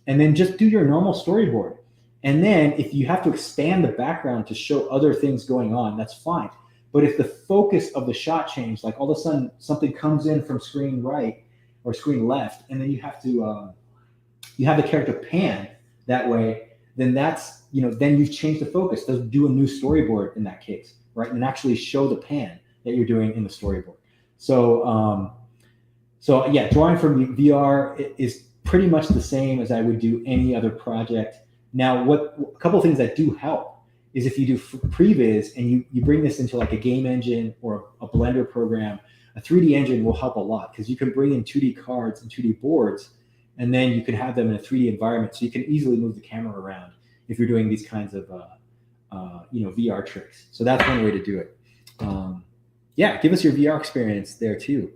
[SPEAKER 1] And then just do your normal storyboard. And then if you have to expand the background to show other things going on, that's fine. But if the focus of the shot changed, like all of a sudden something comes in from screen right or screen left, and then you have the character pan that way, then that's, then you've changed the focus. Do a new storyboard in that case, right? And actually show the pan that you're doing in the storyboard. So yeah, drawing from VR is pretty much the same as I would do any other project. Now, a couple of things that do help is if you do previs and you bring this into like a game engine or a Blender program, a 3D engine will help a lot, because you can bring in 2D cards and 2D boards, and then you can have them in a 3D environment, so you can easily move the camera around if you're doing these kinds of VR tricks. So that's one way to do it. Yeah, give us your VR experience there too.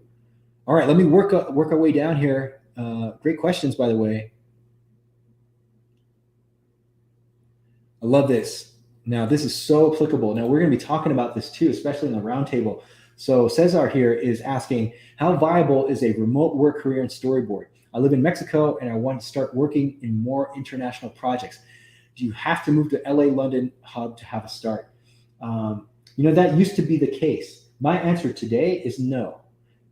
[SPEAKER 1] All right, let me work our way down here. Great questions, by the way. I love this. Now, this is so applicable. Now, we're going to be talking about this too, especially in the roundtable. So Cesar here is asking, how viable is a remote work career in storyboard? I live in Mexico and I want to start working in more international projects. Do you have to move to LA, London hub to have a start? That used to be the case. My answer today is no.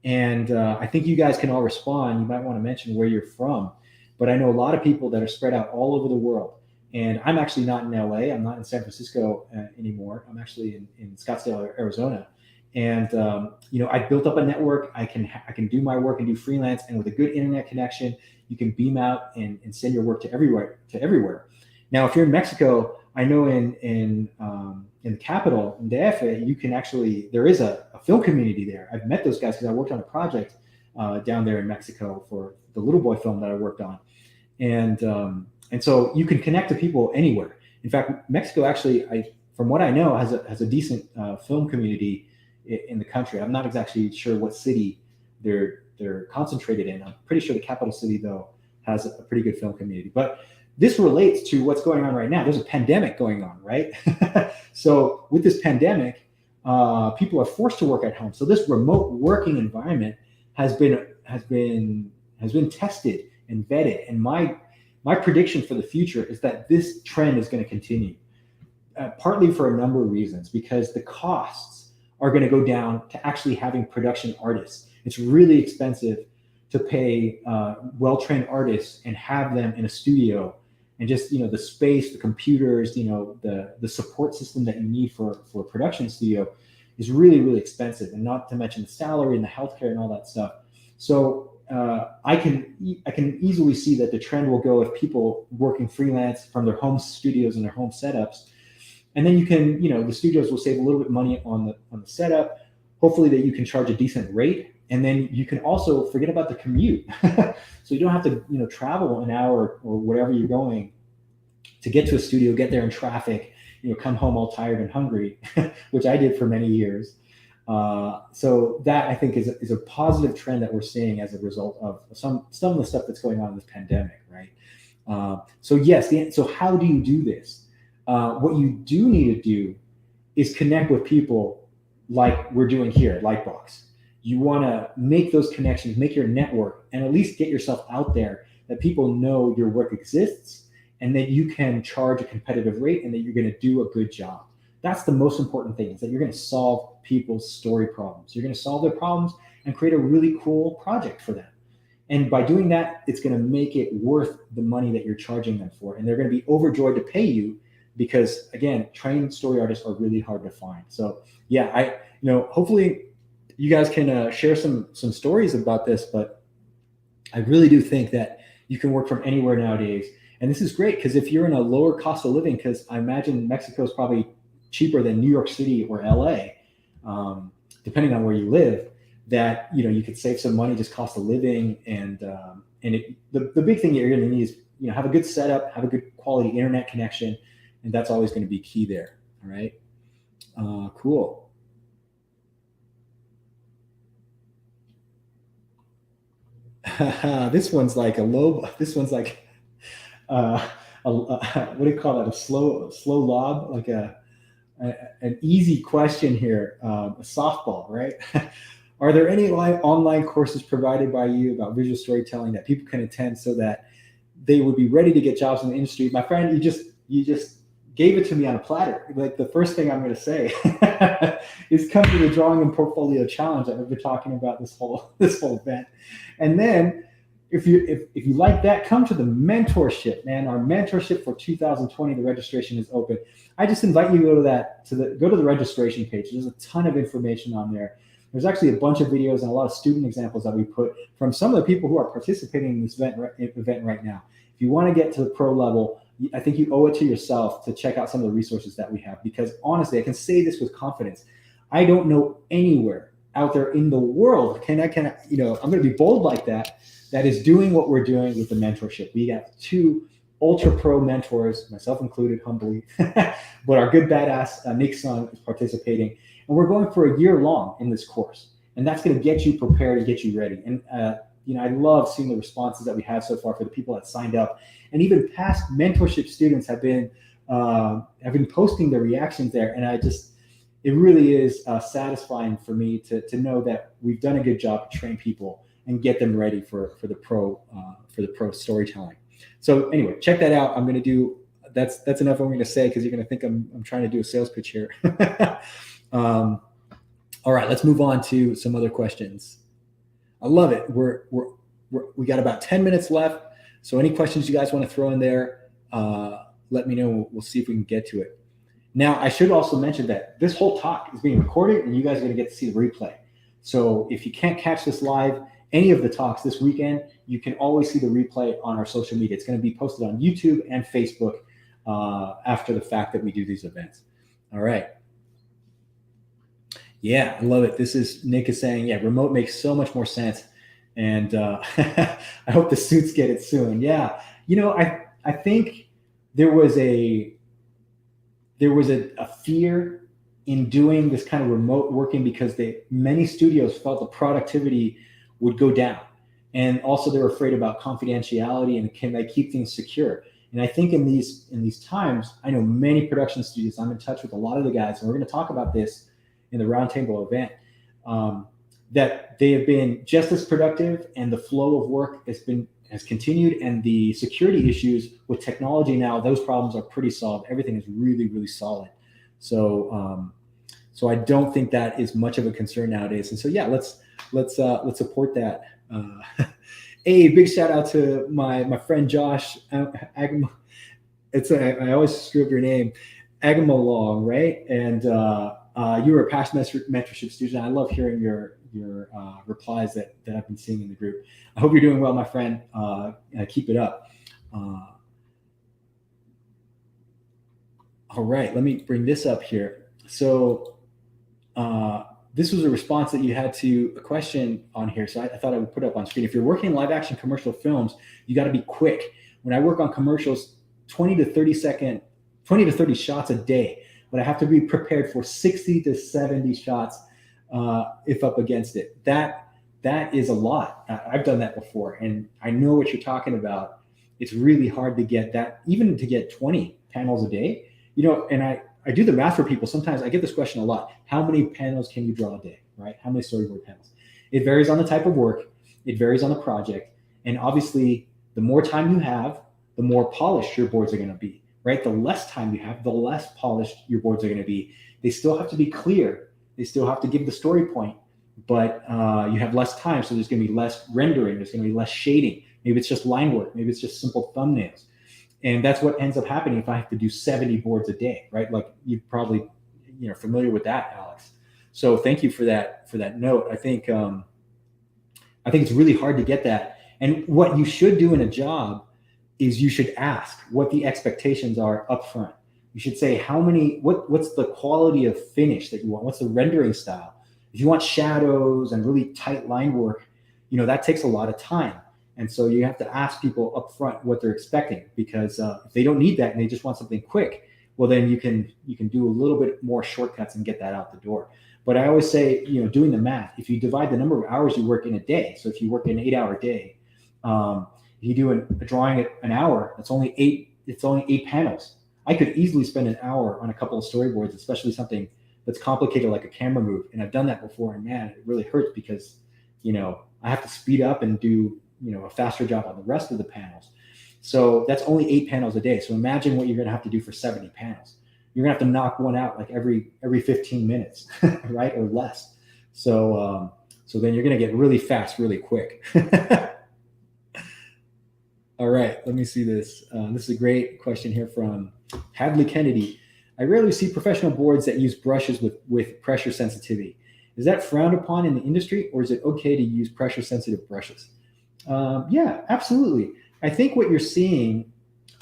[SPEAKER 1] And I think you guys can all respond. You might want to mention where you're from, but I know a lot of people that are spread out all over the world. And I'm actually not in LA. I'm not in San Francisco anymore. I'm actually in Scottsdale, Arizona. And I built up a network. I can do my work and do freelance. And with a good internet connection, you can beam out and send your work to everywhere. Now, if you're in Mexico, I know in the capital, in DF, you can actually, there is a film community there. I've met those guys because I worked on a project down there in Mexico for the Little Boy film that I worked on. And so you can connect to people anywhere. In fact, Mexico actually, from what I know, has a decent film community in the country. I'm not exactly sure what city they're concentrated in. I'm pretty sure the capital city, though, has a pretty good film community. But this relates to what's going on right now. There's a pandemic going on, right? So with this pandemic, people are forced to work at home. So this remote working environment has been tested and vetted. And my prediction for the future is that this trend is going to continue, partly for a number of reasons, because the costs are going to go down to actually having production artists. It's really expensive to pay well-trained artists and have them in a studio, and just the space, the computers, the support system that you need for a production studio is really, really expensive, and not to mention the salary and the healthcare and all that stuff. So I can easily see that the trend will go of people working freelance from their home studios and their home setups, and then the studios will save a little bit of money on the setup. Hopefully that you can charge a decent rate. And then you can also forget about the commute. So you don't have to, travel an hour or whatever you're going to get to a studio, get there in traffic, come home all tired and hungry, which I did for many years. So that, I think, is a positive trend that we're seeing as a result of some of the stuff that's going on in this pandemic, right? So how do you do this? What you do need to do is connect with people like we're doing here at Lightbox. You want to make those connections, make your network, and at least get yourself out there, that people know your work exists and that you can charge a competitive rate and that you're going to do a good job. That's the most important thing, is that you're going to solve people's story problems. You're going to solve their problems and create a really cool project for them. And by doing that, it's going to make it worth the money that you're charging them for. And they're going to be overjoyed to pay you, because, again, trained story artists are really hard to find. So yeah, hopefully you guys can share some stories about this, but I really do think that you can work from anywhere nowadays. And this is great, because if you're in a lower cost of living, because I imagine Mexico is probably cheaper than New York City or LA, depending on where you live, that you could save some money, just cost of living. And the big thing you're going to need is have a good setup, have a good quality internet connection, and that's always going to be key there. All right, cool. This one's like a low. This one's like what do you call that? A slow lob, like an easy question here, a softball, right? Are there any online courses provided by you about visual storytelling that people can attend so that they would be ready to get jobs in the industry? My friend, you just gave it to me on a platter. Like, the first thing I'm going to say is come to the Drawing and Portfolio Challenge that we've been talking about this whole event. And then if you like that, come to the mentorship, man. Our mentorship for 2020, the registration is open. I just invite you to go to the registration page. There's a ton of information on there. There's actually a bunch of videos and a lot of student examples that we put from some of the people who are participating in this event right now. If you want to get to the pro level, I think you owe it to yourself to check out some of the resources that we have, because honestly, I can say this with confidence. I don't know anywhere out there in the world, I'm going to be bold like that is doing what we're doing with the mentorship. We got 2 ultra pro mentors, myself included, humbly, but our good badass Nick Sung is participating, and we're going for a year long in this course, and that's going to get you prepared and get you ready. And I love seeing the responses that we have so far for the people that signed up, and even past mentorship students have been posting their reactions there, and it really is satisfying for me to know that we've done a good job to train people and get them ready for the pro storytelling. So anyway, check that out. I'm going to do that's enough I'm going to say, because you're going to think I'm trying to do a sales pitch here. All right, let's move on to some other questions. I love it. We got about 10 minutes left. So any questions you guys want to throw in there, let me know. We'll see if we can get to it. Now, I should also mention that this whole talk is being recorded, and you guys are going to get to see the replay. So if you can't catch this live, any of the talks this weekend, you can always see the replay on our social media. It's going to be posted on YouTube and Facebook after the fact that we do these events. All right. Yeah, I love it. Nick is saying, yeah, remote makes so much more sense. And I hope the suits get it soon. Yeah. I think there was there was a fear in doing this kind of remote working because many studios felt the productivity would go down. And also they were afraid about confidentiality and can they keep things secure. And I think in these times, I know many production studios, I'm in touch with a lot of the guys, and we're going to talk about this in the roundtable event, that they have been just as productive and the flow of work has continued, and the security issues with technology now, those problems are pretty solved. Everything is really, really solid. So I don't think that is much of a concern nowadays. And so, yeah, let's support that. Hey, big shout out to my friend Josh. I always screw up your name, Agamalong, right? And you were a past mentorship student. I love hearing your replies that I've been seeing in the group. I hope you're doing well, my friend. Keep it up. All right, let me bring this up here. So this was a response that you had to a question on here. So I thought I would put it up on screen. If you're working in live action commercial films, you got to be quick. When I work on commercials, 20 to 30 shots a day, but I have to be prepared for 60 to 70 shots if up against it. That is a lot. I've done that before, and I know what you're talking about. It's really hard to get that, even to get 20 panels a day. And I do the math for people. Sometimes I get this question a lot. How many panels can you draw a day, right? How many storyboard panels? It varies on the type of work. It varies on the project. And obviously, the more time you have, the more polished your boards are going to be, right? The less time you have, the less polished your boards are going to be. They still have to be clear. They still have to give the story point, but you have less time. So there's going to be less rendering. There's going to be less shading. Maybe it's just line work. Maybe it's just simple thumbnails. And that's what ends up happening if I have to do 70 boards a day, right? Like you're probably, familiar with that, Alex. So thank you for that note. I think it's really hard to get that. And what you should do in a job is you should ask what the expectations are up front. You should say what's the quality of finish that you want? What's the rendering style? If you want shadows and really tight line work, that takes a lot of time. And so you have to ask people up front what they're expecting, because if they don't need that and they just want something quick, well, then you can do a little bit more shortcuts and get that out the door. But I always say, doing the math, if you divide the number of hours you work in a day, so if you work an 8-hour day, if you do a drawing at an hour, it's only eight panels. I could easily spend an hour on a couple of storyboards, especially something that's complicated like a camera move. And I've done that before, and man, it really hurts because, I have to speed up and do a faster job on the rest of the panels. So that's only 8 panels a day. So imagine what you're going to have to do for 70 panels. You're going to have to knock one out like every 15 minutes, right? Or less. So then you're going to get really fast, really quick. All right, let me see this. This is a great question here from Hadley Kennedy. I rarely see professional boards that use brushes with pressure sensitivity. Is that frowned upon in the industry, or is it okay to use pressure sensitive brushes? Yeah, absolutely. I think what you're seeing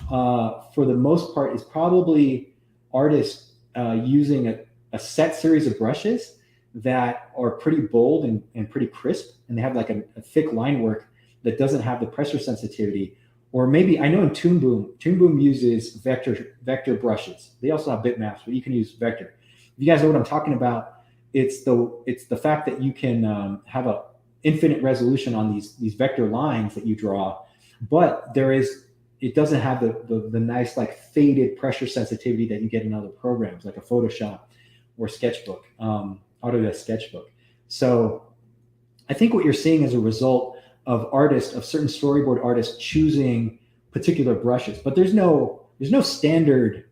[SPEAKER 1] for the most part is probably artists using a set series of brushes that are pretty bold and pretty crisp, and they have like a thick line work that doesn't have the pressure sensitivity. Or maybe, I know in Toon Boom uses vector brushes. They also have bitmaps, but you can use vector. If you guys know what I'm talking about, it's the fact that you can have a infinite resolution on these vector lines that you draw, but it doesn't have the nice like faded pressure sensitivity that you get in other programs like a Photoshop or Sketchbook, Autodesk Sketchbook. So I think what you're seeing as a result of certain storyboard artists choosing particular brushes, but there's no standard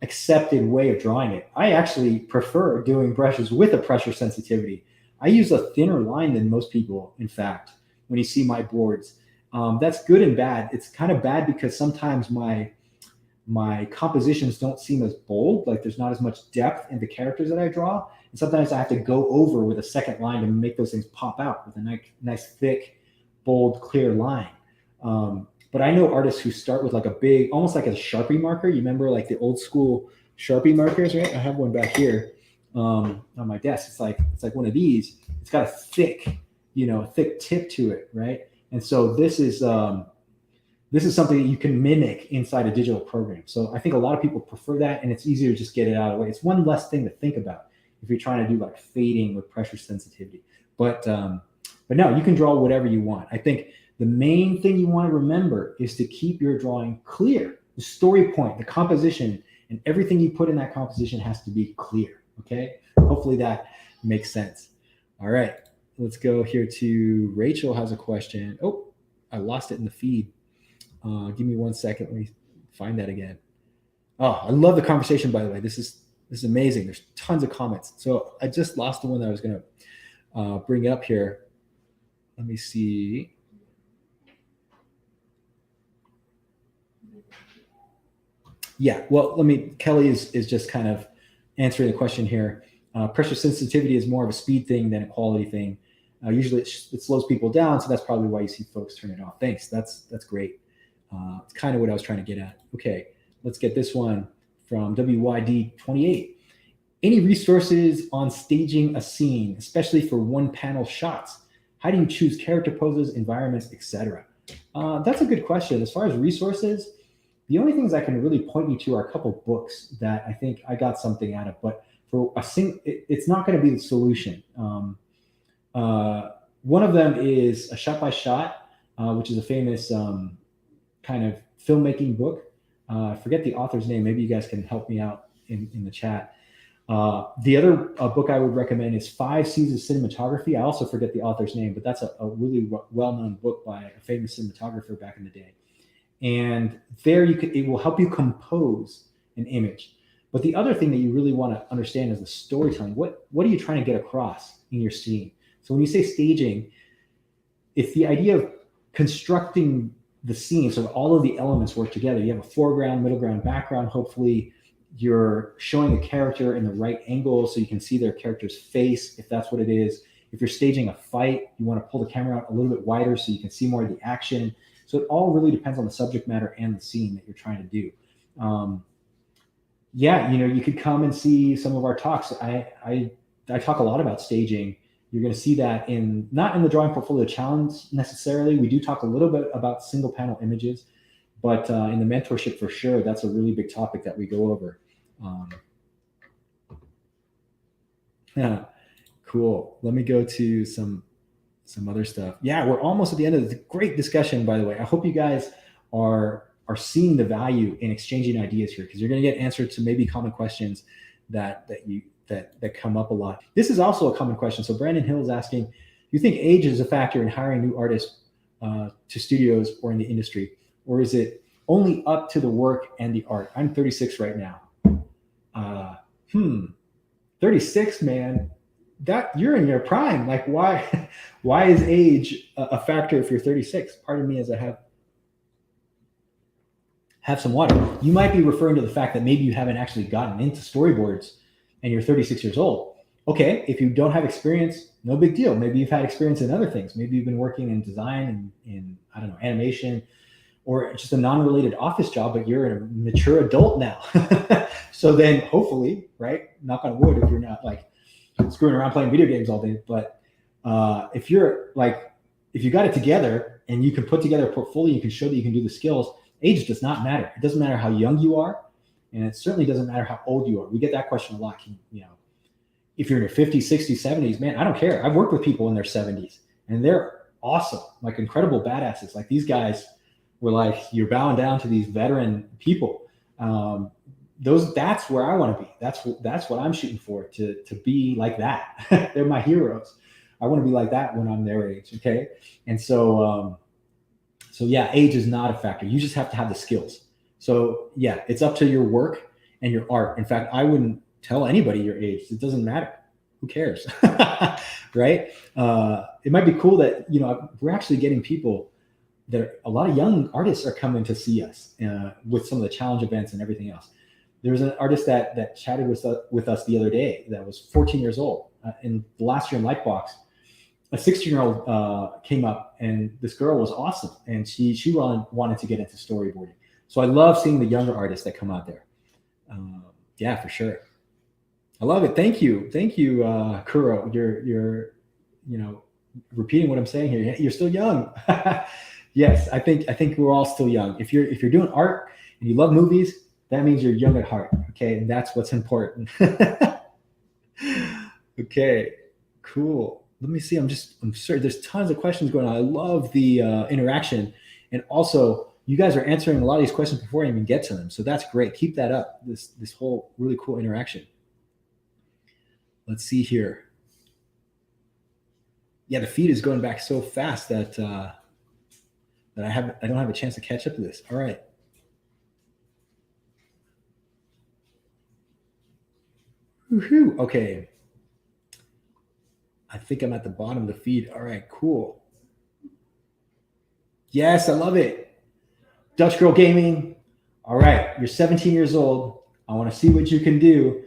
[SPEAKER 1] accepted way of drawing it. I actually prefer doing brushes with a pressure sensitivity. I use a thinner line than most people, in fact, when you see my boards. That's good and bad. It's kind of bad because sometimes my compositions don't seem as bold, like there's not as much depth in the characters that I draw. And sometimes I have to go over with a second line to make those things pop out with a nice thick, bold, clear line. But I know artists who start with like a big, almost like a Sharpie marker. You remember like the old school Sharpie markers, right? I have one back here on my desk. It's like one of these. It's got a thick tip to it, right? And so this is this is something that you can mimic inside a digital program. So I think a lot of people prefer that, and it's easier to just get it out of the way. It's one less thing to think about if you're trying to do like fading with pressure sensitivity. But no, you can draw whatever you want. I think the main thing you want to remember is to keep your drawing clear. The story point, the composition, and everything you put in that composition has to be clear. Okay. Hopefully that makes sense. All right. Let's go here to Rachel has a question. Oh, I lost it in the feed. Give me 1 second. Let me find that again. Oh, I love the conversation, by the way. This is amazing. There's tons of comments. So I just lost the one that I was going to bring up here. Let me see. Yeah, well, Kelly is just kind of answering the question here. Pressure sensitivity is more of a speed thing than a quality thing. Usually it slows people down, so that's probably why you see folks turn it off. Thanks, that's great. It's kind of what I was trying to get at. Okay, let's get this one from WYD28. Any resources on staging a scene, especially for one panel shots? How do you choose character poses, environments, etc.? That's a good question. As far as resources, the only things I can really point you to are a couple books that I think I got something out of, but for it's not going to be the solution. One of them is A Shot by Shot, which is a famous kind of filmmaking book. I forget the author's name. Maybe you guys can help me out in the chat. The other book I would recommend is 5 C's of Cinematography. I also forget the author's name, but that's a really well-known book by a famous cinematographer back in the day. And there it will help you compose an image. But the other thing that you really want to understand is the storytelling. What are you trying to get across in your scene? So when you say staging, it's the idea of constructing the scene so that all of the elements work together. You have a foreground, middle ground, background. Hopefully you're showing a character in the right angle so you can see their character's face, if that's what it is. If you're staging a fight, you want to pull the camera out a little bit wider so you can see more of the action. So it all really depends on the subject matter and the scene that you're trying to do. Yeah, you could come and see some of our talks. I talk a lot about staging. You're going to see that not in the Drawing Portfolio Challenge necessarily. We do talk a little bit about single panel images, but in the mentorship for sure, that's a really big topic that we go over. Yeah, cool. Let me go to some other stuff. Yeah, we're almost at the end of this great discussion, by the way. I hope you guys are seeing the value in exchanging ideas here, because you're going to get answers to maybe common questions that come up a lot. This is also a common question. So Brandon Hill is asking, do you think age is a factor in hiring new artists to studios or in the industry? Or is it only up to the work and the art? I'm 36 right now. 36, man. That you're in your prime. Like, why is age a factor if you're 36? Pardon me as I have some water. You might be referring to the fact that maybe you haven't actually gotten into storyboards and you're 36 years old. Okay, if you don't have experience, no big deal. Maybe you've had experience in other things. Maybe you've been working in design and in, I don't know, animation, or just a non-related office job, but you're a mature adult now. So then hopefully, right, knock on wood, if you're not like screwing around playing video games all day, but if you got it together and you can put together a portfolio, you can show that you can do the skills, age does not matter. It doesn't matter how young you are, and it certainly doesn't matter how old you are. We get that question a lot. If you're in your 50s, 60s, 70s, man, I don't care. I've worked with people in their 70s, and they're awesome, like incredible badasses. Like these guys were like, you're bowing down to these veteran people. That's where I want to be. That's what I'm shooting for, to be like that. They're my heroes. I want to be like that when I'm their age. Okay. And so yeah, age is not a factor. You just have to have the skills. So yeah, it's up to your work and your art. In fact, I wouldn't tell anybody your age. It doesn't matter. Who cares? Right. It might be cool that, we're actually getting people a lot of young artists are coming to see us with some of the challenge events and everything else. There was an artist that chatted with us the other day that was 14 years old. In the last year in Lightbox, a 16-year-old came up, and this girl was awesome, and she wanted to get into storyboarding. So I love seeing the younger artists that come out there. Yeah, for sure. I love it. Thank you, Kuro. You're repeating what I'm saying here. You're still young. Yes, I think we're all still young. If you're doing art and you love movies, that means you're young at heart. Okay, and that's what's important. Okay, cool. Let me see. I'm sorry. There's tons of questions going on. I love the interaction, and also you guys are answering a lot of these questions before I even get to them. So that's great. Keep that up. This whole really cool interaction. Let's see here. Yeah, the feed is going back so fast that I don't have a chance to catch up to this. All right. Woohoo. Okay. I think I'm at the bottom of the feed. All right, cool. Yes, I love it. Dutch Girl Gaming. All right, you're 17 years old. I want to see what you can do.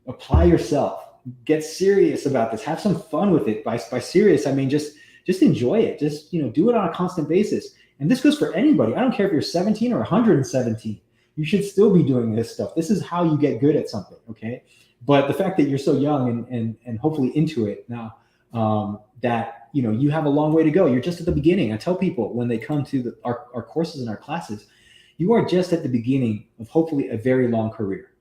[SPEAKER 1] Apply yourself. Get serious about this. Have some fun with it. By serious, I mean just enjoy it. Just do it on a constant basis. And this goes for anybody. I don't care if you're 17 or 117. You should still be doing this stuff. This is how you get good at something. Okay. But the fact that you're so young and hopefully into it now, that you have a long way to go. You're just at the beginning. I tell people when they come to our courses and our classes, you are just at the beginning of hopefully a very long career.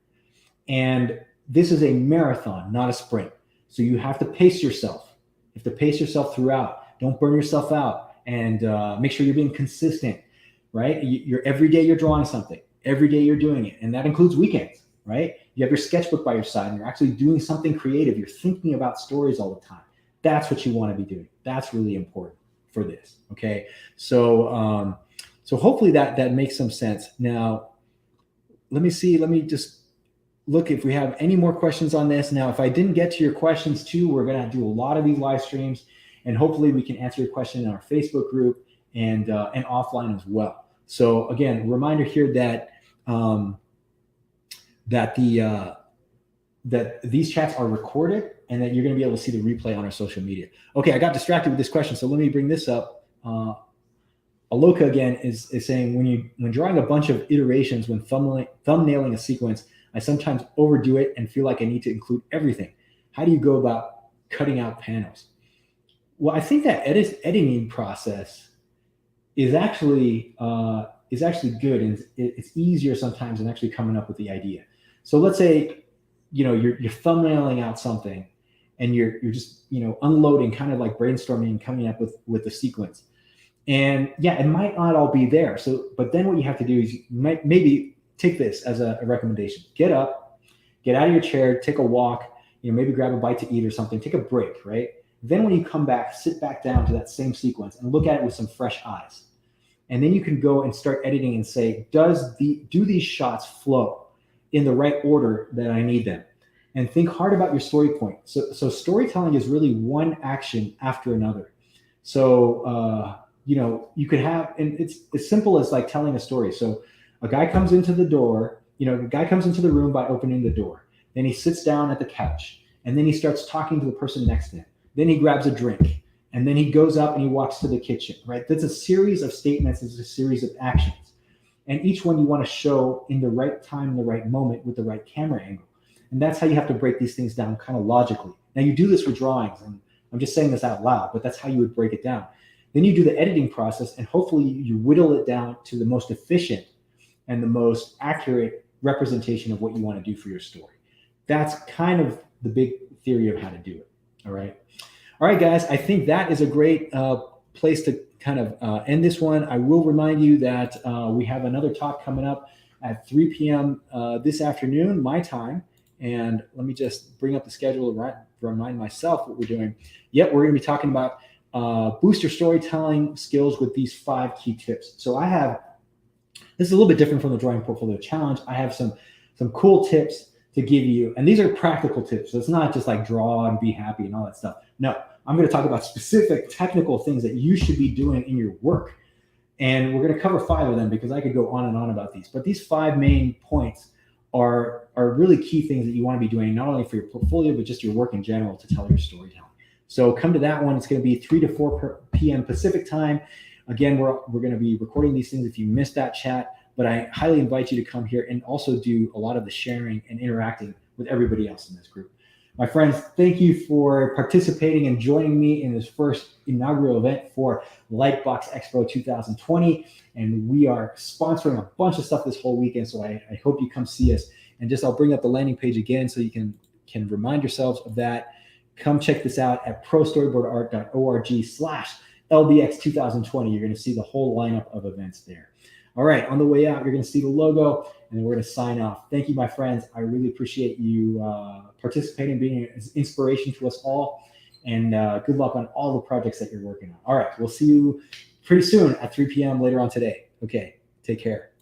[SPEAKER 1] And this is a marathon, not a sprint. So you have to pace yourself. You have to pace yourself throughout. Don't burn yourself out, and make sure you're being consistent, right? Every day you're drawing something. Every day you're doing it. And that includes weekends, right? You have your sketchbook by your side and you're actually doing something creative. You're thinking about stories all the time. That's what you want to be doing. That's really important for this. Okay. So, so hopefully that makes some sense. Now, let me see. Let me just look if we have any more questions on this. Now, if I didn't get to your questions too, we're going to do a lot of these live streams, and hopefully we can answer your question in our Facebook group and offline as well. So again, reminder here that that these chats are recorded and that you're going to be able to see the replay on our social media. Okay, I got distracted with this question, so let me bring this up. Aloka again is saying, when drawing a bunch of iterations, when thumbnailing a sequence, I sometimes overdo it and feel like I need to include everything. How do you go about cutting out panels? Well, I think that editing process is actually good, and it's easier sometimes than actually coming up with the idea. So let's say you're thumbnailing out something, and you're just unloading, kind of like brainstorming and coming up with the sequence. And yeah, it might not all be there. So, but then what you have to do is you might maybe take this as a recommendation. Get up, get out of your chair, take a walk, maybe grab a bite to eat or something, take a break, right? Then when you come back, sit back down to that same sequence and look at it with some fresh eyes. And then you can go and start editing and say, do these shots flow in the right order that I need them? And think hard about your story point. So storytelling is really one action after another. So, you could have, and it's as simple as like telling a story. So a guy comes into the door, the guy comes into the room by opening the door. Then he sits down at the couch, and then he starts talking to the person next to him. Then he grabs a drink, and then he goes up and he walks to the kitchen, right? That's a series of statements. It's a series of actions. And each one you want to show in the right time, in the right moment, with the right camera angle. And that's how you have to break these things down kind of logically. Now you do this with drawings, and I'm just saying this out loud, but that's how you would break it down. Then you do the editing process, and hopefully you whittle it down to the most efficient and the most accurate representation of what you want to do for your story. That's kind of the big theory of how to do it. All right. All right, guys, I think that is a great place to kind of end this one. I will remind you that we have another talk coming up at 3 p.m. This afternoon, my time. And let me just bring up the schedule and remind myself what we're doing. Yep, we're going to be talking about boost your storytelling skills with these 5 key tips. So this is a little bit different from the Drawing Portfolio Challenge. I have some cool tips to give you, and these are practical tips. So it's not just like draw and be happy and all that stuff. No, I'm going to talk about specific technical things that you should be doing in your work. And we're going to cover 5 of them because I could go on and on about these. But these 5 main points are really key things that you want to be doing, not only for your portfolio, but just your work in general to tell your storytelling. So come to that one. It's going to be 3 to 4 p.m. Pacific time. Again, we're going to be recording these things if you missed that chat, but I highly invite you to come here and also do a lot of the sharing and interacting with everybody else in this group. My friends, thank you for participating and joining me in this first inaugural event for Lightbox Expo 2020. And we are sponsoring a bunch of stuff this whole weekend, so I hope you come see us. And just I'll bring up the landing page again so you can remind yourselves of that. Come check this out at prostoryboarderart.org/LBX 2020. You're going to see the whole lineup of events there. All right, on the way out, you're going to see the logo, and we're going to sign off. Thank you, my friends. I really appreciate you participating, being an inspiration to us all, and good luck on all the projects that you're working on. All right, we'll see you pretty soon at 3 p.m. later on today. Okay, take care.